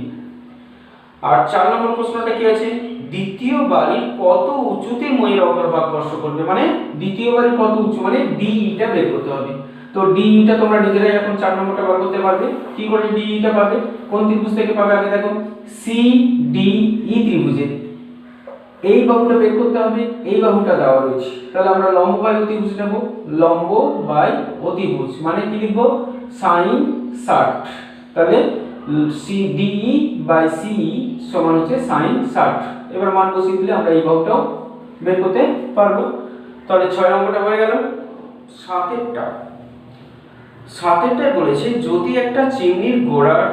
আর 4 নম্বর প্রশ্নটা কি আছে, দ্বিতীয় বাড়ির কত উঁচুতে মইয়ের অগ্রভাগ স্পর্শ করবে, মানে দ্বিতীয় বাড়ির কত উঁচু, মানে ডিইটা বের করতে হবে। তো ডিইটা তোমরা নিজেরাই এখন 4 নম্বরটা বার করতে পারবে। কি করে ডিইটা পাবে, কোন ত্রিভুজ থেকে পাবে, আগে দেখো সিডিই ত্রিভুজে এই বাহুটা বের করতে হবে, এই বাহুটা দেওয়া রয়েছে। তাহলে আমরা লম্ব বাই অতিভুজ নেব, লম্ব বাই অতিভুজ মানে কি লিখব, sin 60। তাহলে সিডিই বাই সিই সমান হচ্ছে sin 60। এবার মান বসিয়ে দিলে আমরা এই বাহুটাও বের করতে পারবো। তাহলে 6 নম্বরটা হয়ে গেল। 7এরটায় বলেছে, যদি একটা চিমনির গোড়ার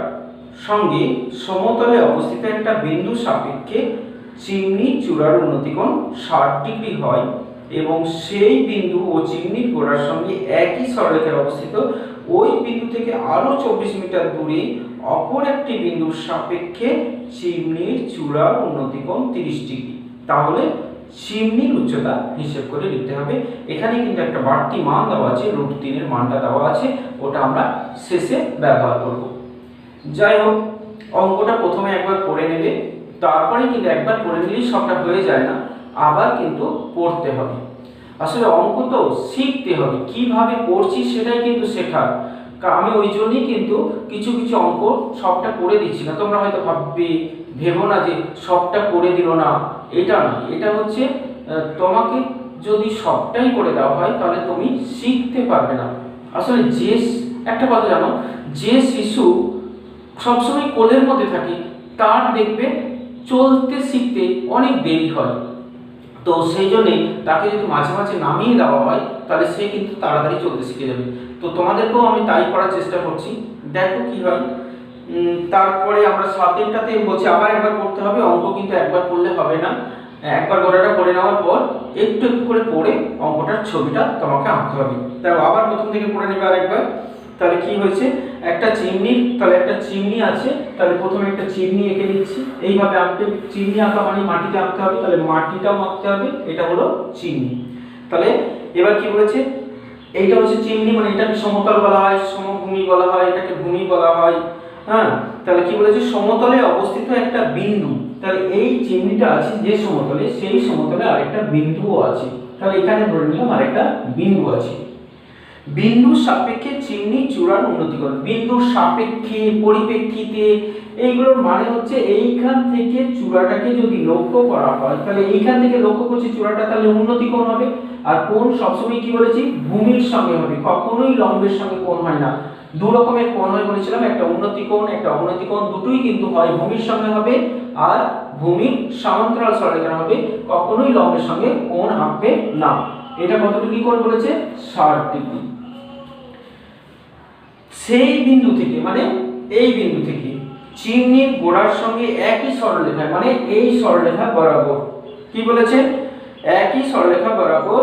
সঙ্গে সমতলে অবস্থিত একটা বিন্দু সাপেক্ষে চিমনির চূড়ার উন্নতিকোণ 60 ডিগ্রি হয় এবং সেই বিন্দু ও চিমনির গোড়ার সঙ্গে একই সরলরেখায় অবস্থিত, ওই বিন্দু থেকে আরো 24 মিটার দূরে অপর একটি বিন্দুর সাপেক্ষে চিমনির চূড়ার উন্নতিকোণ 30 ডিগ্রি, তাহলে চিমনির উচ্চতা হিসেব করে লিখতে হবে। এখানে কিন্তু একটা বাড়তি মান দেওয়া আছে, √3 এর মানটা দেওয়া আছে, ওটা আমরা শেষে ব্যবহার করব। যাই হোক, অঙ্কটা প্রথমে একবার করে নেবে, তারপরে কিন্তু একবার পড়ে নিলেই সবটা হয়ে যায় না, আবার কিন্তু পড়তে হবে। আসলে অঙ্ক তো শিখতে হবে, কিভাবে পড়ছি সেটাই কিন্তু শেখার। আমি ওই জন্যই কিন্তু কিছু কিছু অঙ্ক সবটা করে দিচ্ছি না। তোমরা হয়তো ভেবো না যে সবটা করে দিল না, এটা না, এটা হচ্ছে তোমাকে যদি সবটাই করে দেওয়া হয় তাহলে তুমি শিখতে পারবে না। আসলে যে একটা কথা জানো, যে শিশু সবসময় কোলের মধ্যে থাকে তার দেখবে চলতে শিখতে অনেক দেরি হয়। তো সেই জন্যে তাকে যদি মাঝে মাঝে নামিয়ে দেওয়া হয় তাহলে সে কিন্তু তাড়াতাড়ি চলতে শিখে যাবে। তো তোমাদেরকেও আমি তাই করার চেষ্টা করছি, দেখো কি হয়। তারপরে আমরা 7টাতে বলছি আবার একবার করতে হবে, অঙ্ক কিন্তু একবার করলে হবে না, একবার গোটাটা করে নেওয়ার পর একটু একটু করে পড়ে অঙ্কটার ছবিটা তোমাকে আঁকতে হবে। তাও আবার প্রথম থেকে পড়ে নেবে আরেকবার। তাহলে কি হয়েছে, একটা চিমনি, তাহলে একটা চিমনি আছে, তাহলে প্রথমে একটা চিমনি এঁকে নিচ্ছি, এইভাবে আঁকতে, চিমনি আঁকা মানে মাটিতে আঁকতে হবে, তাহলে মাটিটাও আঁকতে হবে, এটা হলো চিমনি। তাহলে এবার কি বলেছে, এইটা হচ্ছে চিমনি, মানে এটাকে সমতল বলা হয়, সমভূমি বলা হয়, এটাকে ভূমি বলা হয়। হ্যাঁ, তাহলে কি বলেছে, সমতলে অবস্থিত একটা বিন্দু, তাহলে এই চিমনিটা আছে যে সমতলে, সেই সমতলে আরেকটা বিন্দুও আছে, তাহলে এখানে ধরে নিলাম আরেকটা বিন্দু আছে। বিন্দুর সাপেক্ষে চিমনি চূড়ার উন্নতিকরণ, বিন্দুর সাপেক্ষে, পরিপ্রেক্ষিতে, এইগুলোর মানে হচ্ছে এইখান থেকে চূড়াটাকে যদি লক্ষ্য করা হয়, তাহলে এইখান থেকে লক্ষ্য করছি চূড়াটা, তাহলে উন্নতি কোণ হবে। আর কোণ সবসময় কি বলেছি, ভূমির সঙ্গে হবে, কখনোই লম্বের সঙ্গে কোণ হয় না। দু রকমের কোণ হয় বলেছিলাম, একটা উন্নতি কোণ, একটা অবনতি কোণ, দুটোই কিন্তু হয় ভূমির সঙ্গে হবে আর ভূমির সমান্তরাল সরলরেখা হবে, কখনোই লম্বের সঙ্গে কোণ আঁকবে না। এটা কতটুকু কোণ বলেছে, 60 ডিগ্রি। সেই বিন্দু থেকে, মানে এই বিন্দু থেকে চিমনির গোড়ার সঙ্গে একই সরলরেখা, মানে এই সরলরেখা বরাবর, কি বলেছে, একই সরলরেখা বরাবর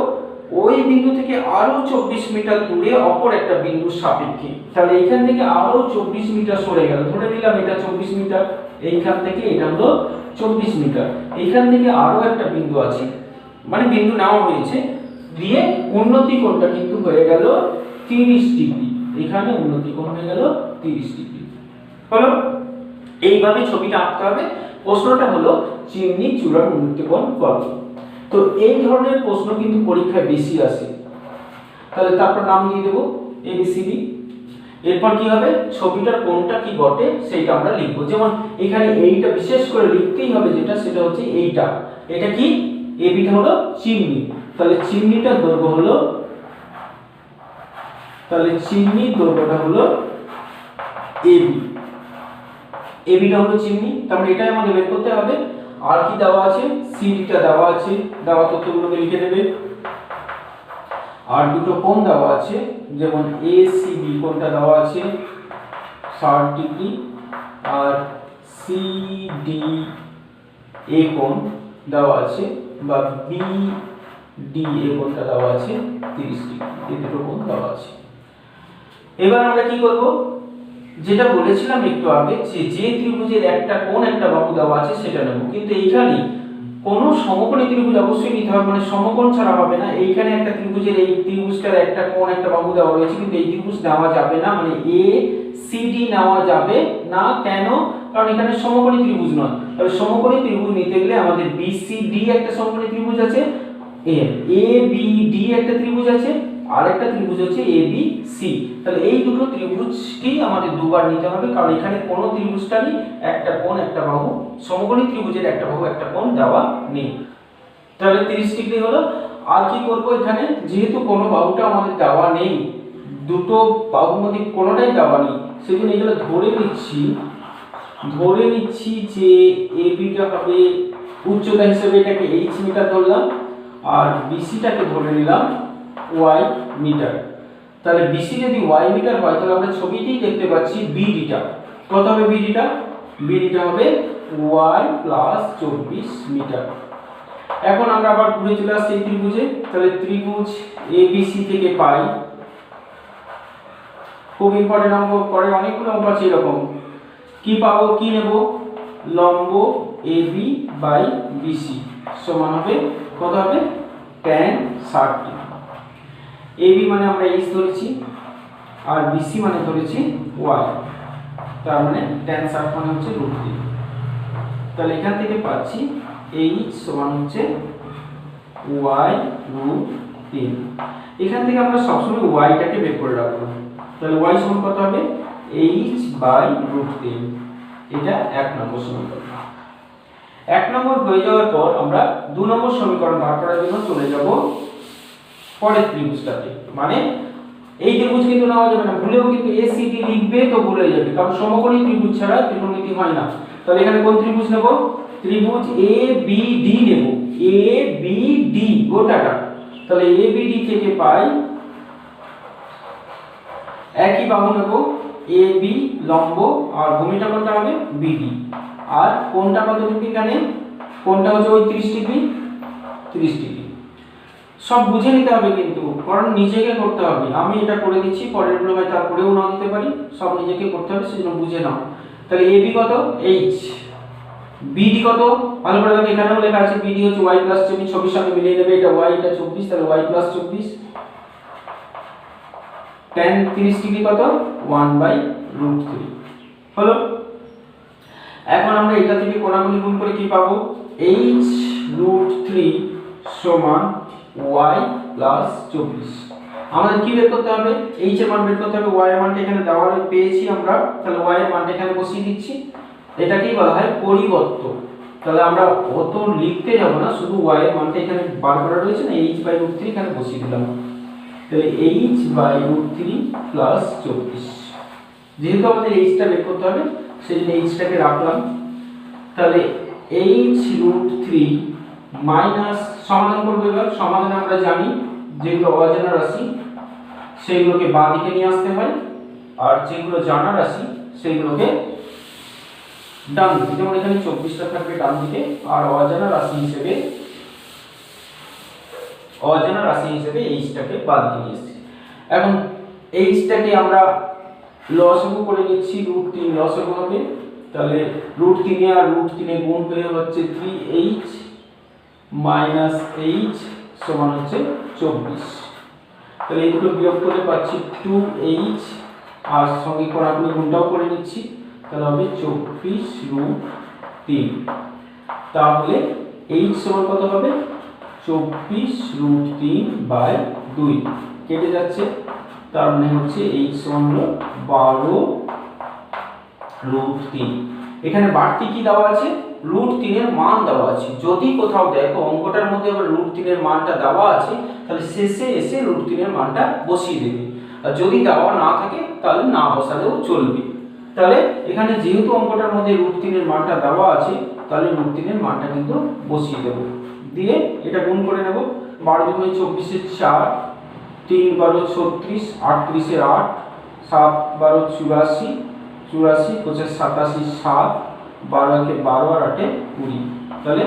ওই বিন্দু থেকে আরো 24 মিটার দূরে অপর একটা বিন্দুর সাপেক্ষে, তাহলে এইখান থেকে আরো 24 মিটার সরে গেল, ধরে নিলাম এটা 24 মিটার, এইখান থেকে এটা হলো 24 মিটার, এইখান থেকে আরো একটা বিন্দু আছে, মানে বিন্দু নেওয়া হয়েছে, দিয়ে উন্নতি কোণটা কিন্তু হয়ে গেল 30 ডিগ্রি, এখানে উন্নতি কোণ হয়ে গেল 30 ডিগ্রি। হলো, এইভাবে ছবিটা আঁকতে হবে। প্রশ্নটা হলো চিমনি চূড়ার উন্নতি কোণ কত। তো এই ধরনের প্রশ্ন কিন্তু পরীক্ষায় বেশি আসে, তাহলে তারপর নাম দিয়ে দেবো ABCD। এরপর কি হবে, ছবিটার কোণটা কি বটে সেটা আমরা লিখবো, যেমন এখানে এইটা বিশেষ করে লিখতেই হবে, যেটা সেটা হচ্ছে এইটা, এটা কি, ABটা হলো চিমনি, তাহলে চিমনিটার দৈর্ঘ্য হলো, তাহলে চিমনির দৈর্ঘ্যটা হলো AB, ABটা হলো চিমনি, তাহলে এটাই আমাদের বের করতে হবে। আর কি দেওয়া আছে, CDটা দেওয়া আছে, দেওয়া তথ্যগুলোকে লিখে দেবে। আর দুটো কোণ দেওয়া আছে, যেমন ACB কোণটা দেওয়া আছে 60 ডিগ্রি, আর CDA কোণ দেওয়া আছে, বা BDA কোণটা দেওয়া আছে 30 ডিগ্রি, এই দুটো কোণ দেওয়া আছে। এবার আমরা কি করব, যেটা বলেছিলাম একটু আগে, যে ত্রিভুজের একটা কোণ একটা বাহু দেওয়া আছে সেটা নেব, কিন্তু এইখানে কোনো সমকোণী ত্রিভুজ অবশ্যই নিতে হবে, মানে সমকোণ ছাড়া হবে না। এইখানে একটা ত্রিভুজের, এই ত্রিভুজটার একটা কোণ একটা বাহু দেওয়া রয়েছে, কিন্তু এই ত্রিভুজ নেওয়া যাবে না, মানে ACD নেওয়া যাবে না। কেন, কারণ এখানে সমকোণী ত্রিভুজ নয়। তাহলে সমকোণী ত্রিভুজ নিতে গেলে আমাদের BCD একটা সমকোণী ত্রিভুজ আছে, ABD একটা ত্রিভুজ আছে, আর একটা ত্রিভুজ হচ্ছে ABC। তাহলে এই দুটো ত্রিভুজটি আমাদের দুবার নিতে হবে, কারণ এখানে কোনো ত্রিভুজটারই একটা কোণ একটা বাহু, সমকোণী ত্রিভুজের একটা বাহু একটা কোণ দেওয়া নেই। তাহলে 30 ডিগ্রি হলো। আর কি করব, এখানে যেহেতু কোনো বাহুটা আমাদের দেওয়া নেই, দুটো বাহুর মধ্যে কোনোটাই দেওয়া নেই, সেজন্য এগুলো ধরে নিচ্ছি যে ABটা হবে উচ্চতা হিসেবে, এটাকে H মিটার ধরলাম, আর BCটাকে ধরে নিলাম Y মিটার। তাহলে BC যদি Y মিটার হয়, তাহলে আমরা ছবিতেই দেখতে পাচ্ছি BDটা কত হবে, BDটা হবে Y প্লাস 24 মিটার। এখন আমরা আবার ঘুরে চলে আসছি এই ত্রিভুজে, তাহলে ত্রিভুজ ABC থেকে পাই, খুব ইম্পর্টেন্ট অঙ্ক, পরে অনেকগুলো অঙ্ক আছে এরকম। কি পাবো, কি নেব, লম্ব AB বাই BC সমান হবে কত হবে, tan 60। AB মানে আমরা h ধরেছি, আর BC মানে ধরেছি y, তার মানে tan 60 মানে হচ্ছে √3। তাহলে এখান থেকে পাচ্ছি h সমান হচ্ছে y √3। এখান থেকে আমরা সবসময় y টাকে বের করে রাখবো, তাহলে y সমান কত হবে, h বাই √3। এটা 1 নম্বর সমীকরণ। 1 নম্বর হয়ে যাওয়ার পর আমরা 2 নম্বর সমীকরণ বার করার জন্য চলে যাব পরের ত্রিভুজটাতে, মানে এই ত্রিভুজ কিন্তু নেওয়া যাবে না, ভুলেও কিন্তু ACD লিখবে তো ভুলে যাবে, কারণ সমকোণী ত্রিভুজ ছাড়া ত্রিকোণমিতি হয় না। তাহলে এখানে কোন ত্রিভুজ নেব? ত্রিভুজ এ বি ডি নেব, এ বি ডি গোটাটা। তাহলে এ বি ডি থেকে পাই একই বাহু নেব, এ বি লম্ব, আর ভূমিটা কোনটা হবে? বিডি। আর কোনটা কত ডিগ্রি? এখানে কোনটা হচ্ছে ওই 30 ডিগ্রি, 30 ডিগ্রি। সব বুঝে নিতে হবে কিন্তু, কারণ নিজেকে করতে হবে। আমি এটা করে দিচ্ছি, পরের গুলো ভাই তারপরেও না দিতে পারি, সব নিজেকে করতে হবে, সেজন্য বুঝে নাও। তাহলে এবি কত? এইচ। বিডি কত? ভালো করে দেখো, এখানেও লেখা আছে বিডি হচ্ছে y প্লাস 24, ছবির সঙ্গে মিলিয়ে নেবে, এটা y, এটা 24, তাহলে y প্লাস 24। tan 30 ডিগ্রি কত? 1/√3 হলো। এখন আমরা এটা থেকে কোণাগুলি গুণ করে কি পাবো? h√3 সমান y প্লাস 24। আমাদের কি বের করতে হবে? h এর মান বের করতে হবে, y এর মানটা এখানে দেওয়া পেয়েছি আমরা, তাহলে y এর মানটা এখানে বসিয়ে দিচ্ছি। এটাকেই বলা হয় পরিবর্ত। তাহলে আমরা অত লিখতে যাব না, শুধু y এর মানটা এখানে বার করা রয়েছে না, h/√3 এখানে বসিয়ে দিলাম। তাহলে h/√3 প্লাস 24। যেহেতু আমাদের h টা বের করতে হবে, সেজন্য h টাকে রাখলাম। তাহলে h√3 মাইনাস, সমাধান করব এবার। সমাধানে আমরা জানি যেগুলো অজানা রাশি সেইগুলোকে বাঁ দিকে নিয়ে আসতে হয়, আর যেগুলো জানা রাশি সেইগুলোকে ডান দিকে। যেমন এখানে 24টা থাকবে ডান দিকে, আর অজানা রাশি হিসেবে h টাকে বাদ দিয়ে নিয়েছি। এখন h টাকে আমরা লসাগু করে নিচ্ছি, √3 লসাগু হবে। তাহলে √3 আর √3 গুণ হয়ে হচ্ছে 3h মাইনাস h সমান হচ্ছে 24। তাহলে এই দুটো বিয়োগ করে পাচ্ছি 2h, আর সঙ্গে কোণাগুলি গুণটাও করে নিচ্ছি, তাহলে হবে 24√3। তাহলে h সমান কত হবে? 24√3/2 কেটে যাচ্ছে, তার মানে হচ্ছে h সমান হলো 12√3। এখানে বাড়তি কি দেওয়া আছে? √3 এর মান দেওয়া আছে। যদি কোথাও দেখো অঙ্কটার মধ্যে আবার √3 এর মানটা দেওয়া আছে, তাহলে শেষে এসে √3 এর মানটা বসিয়ে দেবে। আর যদি দেওয়া না থাকে তাহলে না বসালেও চলবে। তাহলে এখানে যেহেতু অঙ্কটার মধ্যে √3 এর মানটা দেওয়া আছে, তাহলে √3 এর মানটা কিন্তু বসিয়ে দেব। দিয়ে এটা গুণ করে নেব। 12 × 24 = 4, 3 × 12 = 36, 38 = 8, 7 × 12 = 84, 84 × 5 = 87, 7, 12 × 12 আর 8 = 20। তাহলে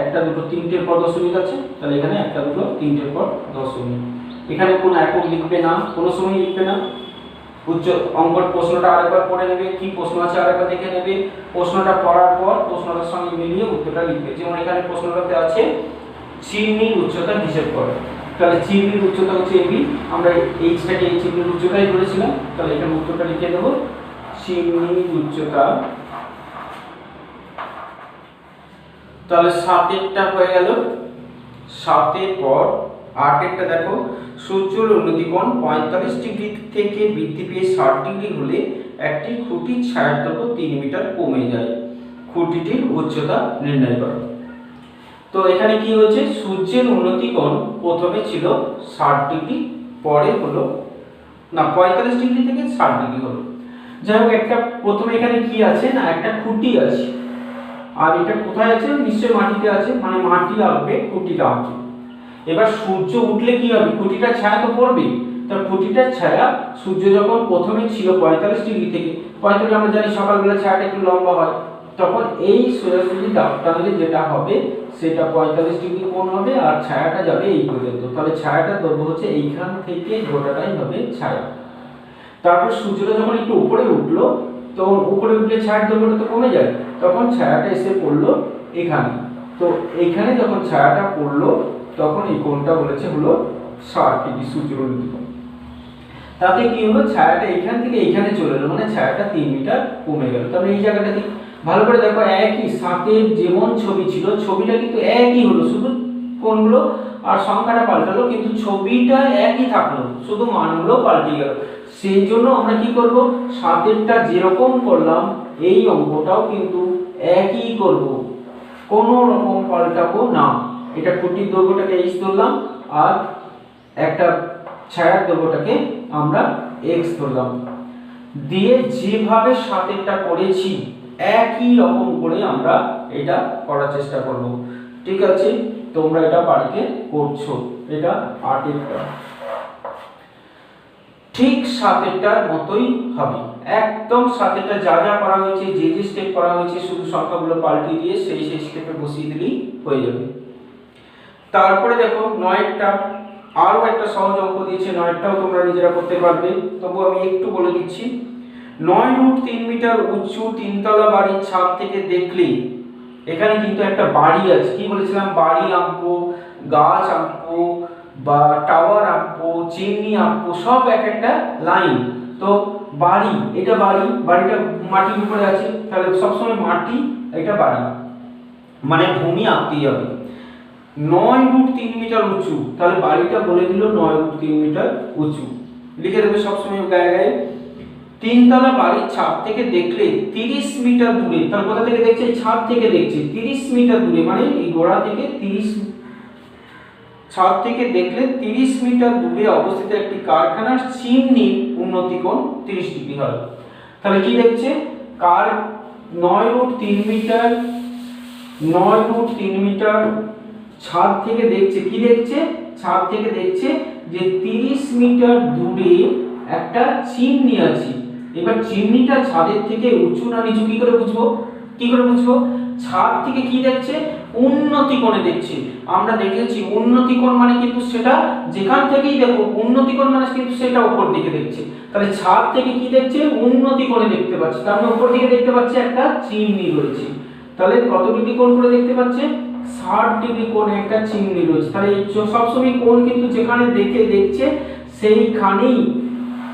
একটা দুটো তিনটের পর দশমিক আছে, তাহলে এখানে একটা দুটো তিনটের পর দশমিক। এখানে কোনো একক লিখবে না, কোনো সময় লিখবে না। উচ্চ অঙ্কর প্রশ্নটা আরেকবার পড়ে নেবে, কি প্রশ্ন আছে আরেকবার দেখে নেবে। প্রশ্নটা পড়ার পর প্রশ্নটার সঙ্গে মিলিয়ে উত্তরটা লিখবে। যেমন এখানে প্রশ্নটাতে আছে চিমনির উচ্চতা হিসেব করো। তাহলে চিমনির উচ্চতা হচ্ছে এবি, আমরা এইচটাকে এই চিমনির উচ্চতাই ধরেছিলাম। তাহলে এখানে উত্তরটা লিখে দেব, চিমনির উচ্চতা। তাহলে 7-এরটা হয়ে গেল। 7-এর পর 8-এরটা দেখো, সূর্যের উন্নতি কোণ 45 ডিগ্রি থেকে বৃদ্ধি পেয়ে 60 ডিগ্রি হলে একটি খুঁটির ছায়ার দৈর্ঘ্য 3 মিটার কমে যায়। খুঁটিটির উচ্চতা নির্ণয় করো। তো এখানে কি হচ্ছে? সূর্যের উন্নতি কোণ প্রথমে ছিল 60 ডিগ্রি, পরে হলো না 45 ডিগ্রি থেকে 60 ডিগ্রি হলো। যাই হোক, একটা প্রথমে এখানে কি আছে না, একটা খুঁটি আছে। আর এটা কোথায় আছে? নিশ্চয়ই মাটিতে আছে, মানে মাটি আঁকবে, খুঁটিটা আঁকবে। এবার সূর্য উঠলে কি হবে? খুঁটিটার ছায়া তো পড়বে। তার খুঁটিটার ছায়া সূর্য যখন প্রথমে ছিল 45 ডিগ্রি থেকে, 45 আমরা জানি সকালবেলা ছায়াটা একটু লম্বা হয়, তখন এই সোজাসুজি দাগ টানলে যেটা হবে সেটা 45 ডিগ্রি কোণ হবে, আর ছায়াটা যাবে এই পর্যন্ত। তাহলে ছায়াটার দৈর্ঘ্য হচ্ছে এইখান থেকে গোটাটাই হবে ছায়া। তারপর সূর্যটা যখন একটু উপরে উঠলো, তখন উপরে উঠলে ছায়ার দৈর্ঘ্যটা তো কমে যায়, তখন ছায়াটা এসে পড়লো এখানে। তো এইখানে যখন ছায়াটা পড়লো, তখন এই কোণটা বলেছে হলো 60 ডিগ্রি সূর্যের উন্নতি কোণ। তাতে কি হলো? ছায়াটা এখান থেকে এইখানে চলে এলো, মানে ছায়াটা 3 মিটার কমে গেল। তাহলে এই জায়গাটাতে ভালো করে দেখো, একই 7-এর যেমন ছবি ছিল, ছবিটা কিন্তু একই হলো, শুধু কোণগুলো আর সংখ্যাটা পাল্টালো, কিন্তু ছবিটা একই থাকলো, শুধু মানগুলো পাল্টে গেল। সেই জন্য আমরা কি করব? 7-এরটা যেরকম করলাম এই অঙ্কটাও কিন্তু একই করব, কোনো রকম পাল্টাবো না। এটা খুঁটির দৈর্ঘ্যটাকে h ধরলাম, আর একটা ছায়ার দৈর্ঘ্যটাকে আমরা x ধরলাম। দিয়ে যেভাবে 7-এরটা করেছি একই রকম করে আমরা এটা করার চেষ্টা করব। ঠিক আছে, তোমরা এটা বাড়িতে করছো। এটা 8-এরটা ঠিক 7-এরটার মতোই হবে, একদম 7-এরটা যা যা করা হয়েছে, যে যে স্টেপ করা হয়েছে, শুধু সংখ্যাগুলো পাল্টে দিয়ে সেই সেই স্টেপে বসিয়ে দিলেই হয়ে যাবে। তারপরে দেখো 9-এরটা আরও একটা সহজ অঙ্ক দিয়েছে, 9-এরটাও তোমরা নিজেরা করতে পারবে, তবু আমি একটু বলে দিচ্ছি। 9√3 মিটার উঁচু 3তলা বাড়ির ছাদ থেকে দেখলে, এখানে কিন্তু একটা বাড়ি আছে, কি বলেছিলাম, বাড়ি আঁকবো, গাছ আঁকবো বা টাওয়ার আঁকবো, চিমনি আঁকবো, সব এক একটা লাইন। তো বাড়ি, এটা বাড়ি, বাড়িটা মাটির উপরে আছে, তাহলে সবসময় মাটি, এটা বাড়ি, মানে ভূমি আঁকতেই হবে। 9√3 মিটার উঁচু, তাহলে বাড়িটা বলে দিল 9√3 মিটার উঁচু, লিখে দেবে সবসময় গায়ে গায়ে। 3তলা বাড়ির ছাদ থেকে দেখলে 30 মিটার দূরে, তাহলে কোথা থেকে দেখছে, ছাদ থেকে দেখছে, 30 মিটার দূরে, মানে এই গোড়া থেকে 30, ছাদ থেকে দেখলে 30 মিটার দূরে অবস্থিত একটি কারখানার চিমনির উন্নতি কোণ 30 ডিগ্রি হয়। তাহলে কি দেখছে, কার 9√3 মিটার, 9√3 মিটার ছাদ থেকে দেখছে, কি দেখছে, ছাদ থেকে দেখছে যে 30 মিটার দূরে একটা চিমনি আছে। এবার চিমনিটা ছাদের থেকে উঁচু না নিচু কি করে বুঝবো, কি করে বুঝবো, ছাদ থেকে কি দেখছে, উন্নতি কোণে দেখছে। আমরা দেখেছি উন্নতি কোণ মানে কিন্তু সেটা যেখান থেকেই দেখো, উন্নতি কোণ মানে কিন্তু সেটা উপর দিকে দেখছে, তাহলে ছাদ থেকে কি দেখছে, উন্নতি কোণে দেখতে পাচ্ছে, তার মানে উপর দিকে দেখতে পাচ্ছে একটা চিমনি রয়েছে। তাহলে কত ডিগ্রি কোণ করে দেখতে পাচ্ছে, 60 ডিগ্রি কোণে একটা চিমনি রয়েছে। তাহলে এই সবসময় কোণ কিন্তু যেখানে দেখছে সেইখানেই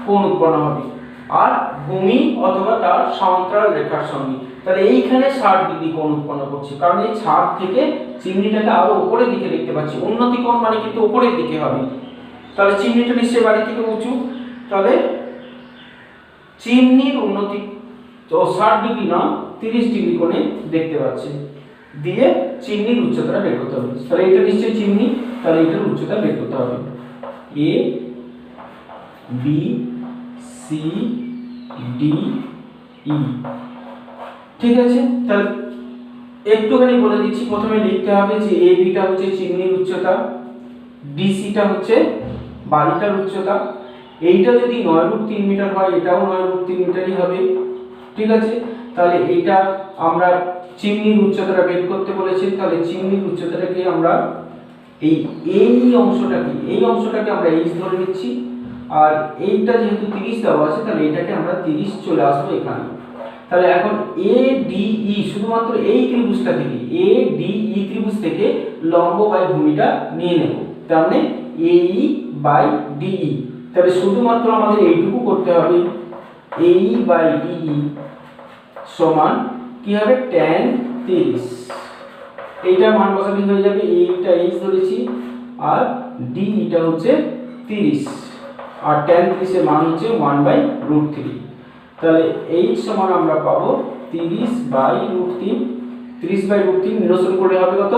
কোণ উৎপন্ন হবে, আর ভূমি অথবা তার সমান্তরাল রেখার সঙ্গে। তাহলে এইখানে 60 ডিগ্রি কোণ উৎপন্ন করছে, কারণ এই ছাদ থেকে চিমনিটাকে আরো উপরের দিকে দেখতে পাচ্ছি, উন্নতি কোণ মানে কিন্তু উপরের দিকে হবে। তাহলে চিমনিটা নিশ্চয়ই বাড়ি থেকে উঁচু, তাহলে চিমনির উন্নতি তো 60 ডিগ্রি না 30 ডিগ্রি কোণে দেখতে পাচ্ছে, দিয়ে চিমনির উচ্চতাটা বের করতে হবে। তাহলে এটা নিশ্চয়ই চিমনি, তাহলে এটার উচ্চতা বের করতে হবে, A B C D E. ঠিক আছে, তাহলে একটুখানি বলে দিচ্ছি, প্রথমে লিখতে হবে যে এ বিটা হচ্ছে চিমনির উচ্চতা, ডিসিটা হচ্ছে বাড়িটার উচ্চতা। এইটা যদি 9√3 মিটার হয়, এটাও 9√3 মিটারই হবে। ঠিক আছে, তাহলে এইটা আমরা চিমনির উচ্চতাটা বের করতে বলেছি, তাহলে চিমনির উচ্চতাটাকে আমরা এই অংশটাকে আমরা এইচ ধরে নিচ্ছি, আর এইটা যেহেতু 30 দেওয়া আছে, তাহলে এটাকে আমরা 30 চলে আসবো এখানে। তাহলে এখন এ ডি ই, শুধুমাত্র এই ত্রিভুজটা থেকে, এ ডি ই ত্রিভুজ থেকে লম্ব বাই ভূমিটা নিয়ে নেব, তার মানে এ ই বাই ডি ই। তাহলে শুধুমাত্র আমাদের এইটুকু করতে হবে, এ ই বাই ডি ই সমান কি হবে, tan 30। এইটা মান বসালে হয়ে যাবে, এইটা এইচ ধরেছি আর ডি এটা হচ্ছে 30, আর tan 30 এর মান হচ্ছে 1/√3। তাহলে এইচ সমান আমরা পাবো 30/√3, 30/√3 নিরসন করলে হবে কত,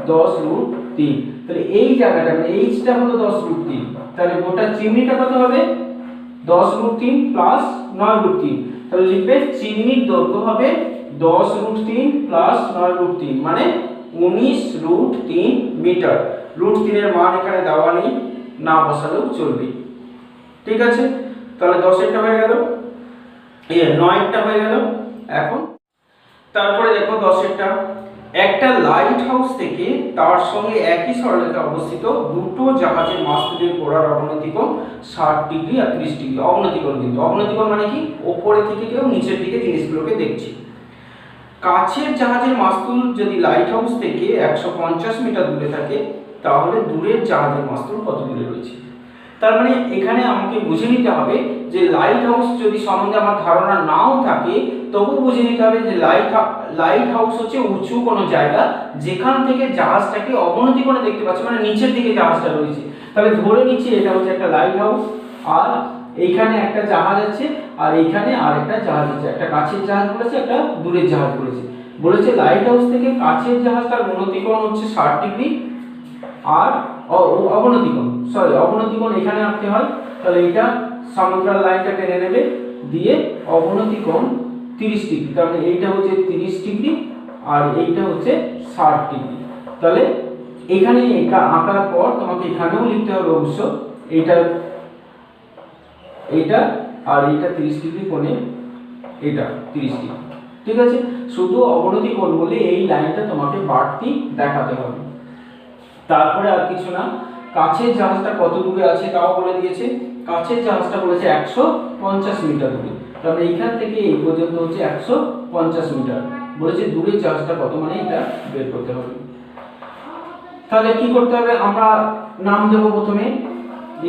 10√3। তাহলে এই জায়গাটা মানে এইচটা হলো 10√3, তাহলে গোটা চিমনিটা কত হবে, 10√3 প্লাস 9√3। তাহলে লিখবে চিমনির দৈর্ঘ্য হবে 10√3 প্লাস 9√3, মানে 19√3 মিটার। √3 এর মান এখানে দেওয়া নেই, না বসালেও চলবে। ঠিক আছে, তাহলে 10-এরটা হয়ে গেল, 9-এরটা হয়ে গেল। এখন তারপরে দেখো 10-এরটা, একটা লাইট হাউস থেকে তার সঙ্গে একই সরলরেখায় অবস্থিত দুটো জাহাজের মাস্তুলের গোড়ার অবনতি কোণ 60 ডিগ্রি আর 30 ডিগ্রি। অবনতি কোণ, কিন্তু অবনতি কোণ মানে কি, ওপরে থেকে কেউ নিচের দিকে জিনিসগুলোকে দেখছে। কাছের জাহাজের মাস্তুল যদি লাইট হাউস থেকে 150 মিটার দূরে থাকে, তাহলে দূরের জাহাজের মাস্তুল কত দূরে রয়েছে। তার মানে এখানে আমাকে বুঝে নিতে হবে যে লাইট হাউস যদি সম্বন্ধে আমার ধারণা নাও থাকে, তবু বুঝে নিতে হবে যে লাইট হাউস হচ্ছে উঁচু কোনো জায়গা যেখান থেকে জাহাজটাকে অবনতি কোণে দেখতে পাচ্ছি, মানে নিচের দিকে জাহাজটা রয়েছে। তাহলে ধরে নিচ্ছি এটা হচ্ছে একটা লাইট হাউস, আর এইখানে একটা জাহাজ আছে, আর এইখানে আর একটা জাহাজ আছে, একটা কাছের জাহাজ বলেছে, একটা দূরের জাহাজ বলেছে। বলেছে লাইট হাউস থেকে কাছের জাহাজটার উন্নতি কোণ হচ্ছে 60 ডিগ্রি, আর অবনতি কোণ এখানে আনতে হয়। তাহলে এটা সমান্তরাল লাইনটা টেনে নেবে, দিয়ে অবনতি কোণ 30 ডিগ্রি, তার মানে এইটা হচ্ছে 30 ডিগ্রি আর এইটা হচ্ছে 60 ডিগ্রি। তাহলে এখানে আঁকার পর তোমাকে এখানেও লিখতে হবে অবশ্য এইটা আর এইটা 30 ডিগ্রি কোণে, এটা 30 ডিগ্রি, ঠিক আছে। শুধু অবনতি কোণ বলে এই লাইনটা তোমাকে বাড়তি দেখাতে হবে। তারপরে আর কিছু না, কাছের জাহাজটা কত দূরে আছে তাও বলে দিয়েছে। কাছের জাহাজটা বলেছে 150 মিটার দূরে, তাহলে এইখান থেকে এই পর্যন্ত হচ্ছে 150 মিটার। বলেছে দূরের জাহাজটা কত, মানে এটা বের করতে হবে। তাহলে কি করতে হবে, আমরা নাম দেব প্রথমে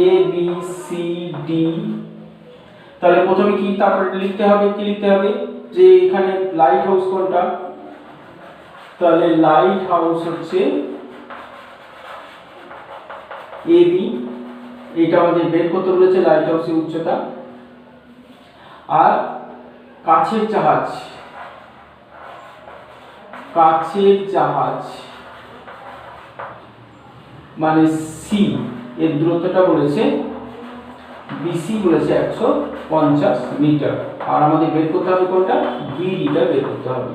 এ বি সি ডি। তাহলে প্রথমে কি তারপরে লিখতে হবে, কি লিখতে হবে যে এখানে লাইট হাউস কোনটা, তাহলে লাইট হাউস হচ্ছে এ বি, এটা আমাদের বের করতে বলেছে লাইট হাউসের উচ্চতা। আর কাছের জাহাজ মানে সি এর দূরত্বটা বলেছে বিসি বলেছে 150 মিটার। আর আমাদের বের করতে হবে কোনটা, বিডিটা বের করতে হবে।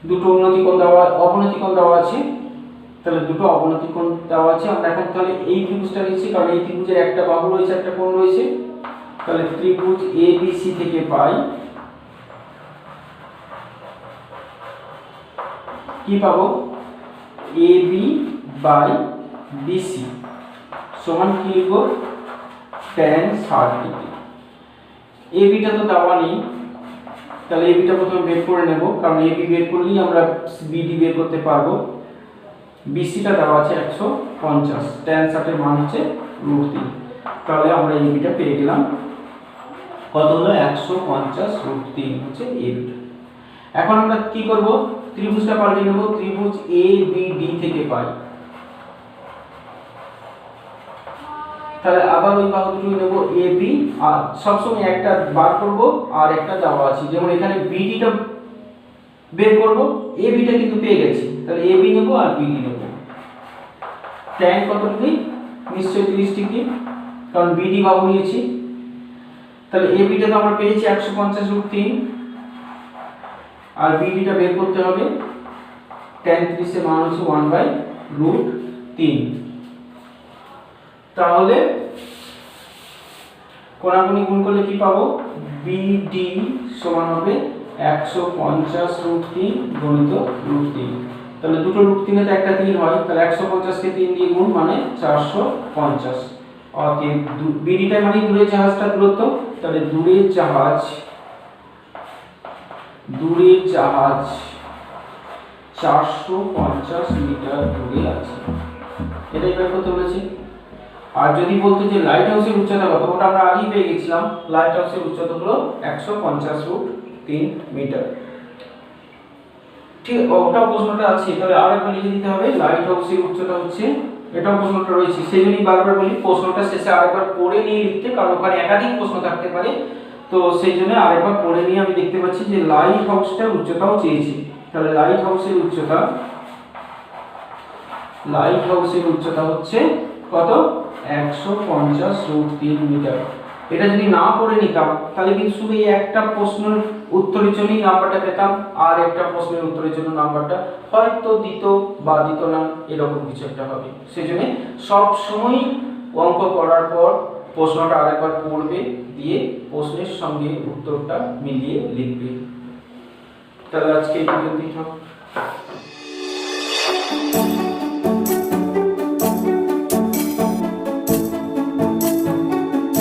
দুটো উন্নতি কোণ দেওয়া, অবনতি কোণ দেওয়া আছে, তাহলে দুটো অবনতি কোণ দেওয়া আছে। আমরা এখন তাহলে এই ত্রিভুজটা নিচ্ছি, কারণ এই ত্রিভুজের একটা বাহু রয়েছে, একটা কোণ রয়েছে। তাহলে ত্রিভুজ এবিসি থেকে পাই কি পাবো, এবি বাই বিসি সমান কি লিখবো, tan 60 ডিগ্রি। এবিটা তো দেওয়া নেই, তাহলে এবিটা প্রথমে বের করে নেব, কারণ এবি বের করলেই আমরা বিডি বের করতে পারবো। বিসিটা দেওয়া আছে 150, tan 60 এর মান হচ্ছে √3। তাহলে আমরা এবিটা পেয়ে গেলাম, কত হলো 150 √3 হচ্ছে এবিটা। এখন আমরা কি করব, ত্রিভুজটা পাল্টে নেব, ত্রিভুজ এবিডি থেকে পাই। তাহলে আবার ওই বাহু দুটো নেব এবি, আর সবসময় একটা বার করব আর একটা দেওয়া আছে, যেমন এখানে বিডিটা বের করব, এবিটা কিন্তু পেয়ে গেছি, তাহলে এবি নেব আর বিডি নেব। tan কত ডিগ্রি, নিশ্চয়ই 30 ডিগ্রি, কারণ বিডি বাহু নিয়েছি। তাহলে এবিটা তো আমরা পেয়েছি 150 √3, আর বিডিটা বের করতে হবে, tan 30 এর মান হচ্ছে 1/√3। তাহলে কোণাকুণি গুণ করলে কি পাবো, বিডি সমান হবে 150 √3 গুণিত √3। তাহলে দুটো √3 এ তো একটা 3 হয়, তাহলে 150 কে 3 দিয়ে গুণ মানে 450। অতএব বিডিটা মানে দূরের জাহাজটা দূরত্ব, তাহলে দূরের জাহাজ 450 মিটার দূরে আছে, এটাই বের করতে বলেছি। আর যদি বলতো যে লাইট হাউসের উচ্চতা কত, ওটা আমরা আগেই পেয়ে গেছিলাম, লাইট হাউসের উচ্চতা হলো 150 √3 মিটার। ঠিক, ওটা প্রশ্নটা আছে, তাহলে আরেকবার লিখে দিতে হবে, লাইট হাউসের উচ্চতা হচ্ছে, এটাও প্রশ্নটা রয়েছে, সেই জন্যই বারবার বলি প্রশ্নটা শেষে আরেকবার পড়ে নিয়ে লিখতে, কারণ ওখানে একাধিক প্রশ্ন থাকতে পারে। তো সেই জন্য আরেকবার পড়ে নিয়ে আমি দেখতে পাচ্ছি যে লাইট হাউসটার উচ্চতাও চেয়েছি। তাহলে লাইট হাউসের উচ্চতা হচ্ছে কত, 150 √3 মিটার। এটা যদি না পড়ে নিতাম তাহলে কিন্তু শুধু এই একটা প্রশ্নের উত্তরের জন্যই নাম্বারটা পেতাম, আর একটা প্রশ্নের উত্তরের জন্য নাম্বারটা হয়তো দিত বা দিত না, এরকম কিছু একটা হবে। সেজন্য সব সময় অঙ্ক করার পর প্রশ্নটা আরেকবার পড়বে, দিয়ে প্রশ্নের সঙ্গে উত্তরটা মিলিয়ে লিখবে। তাহলে আজকে এই পর্যন্তই থাক।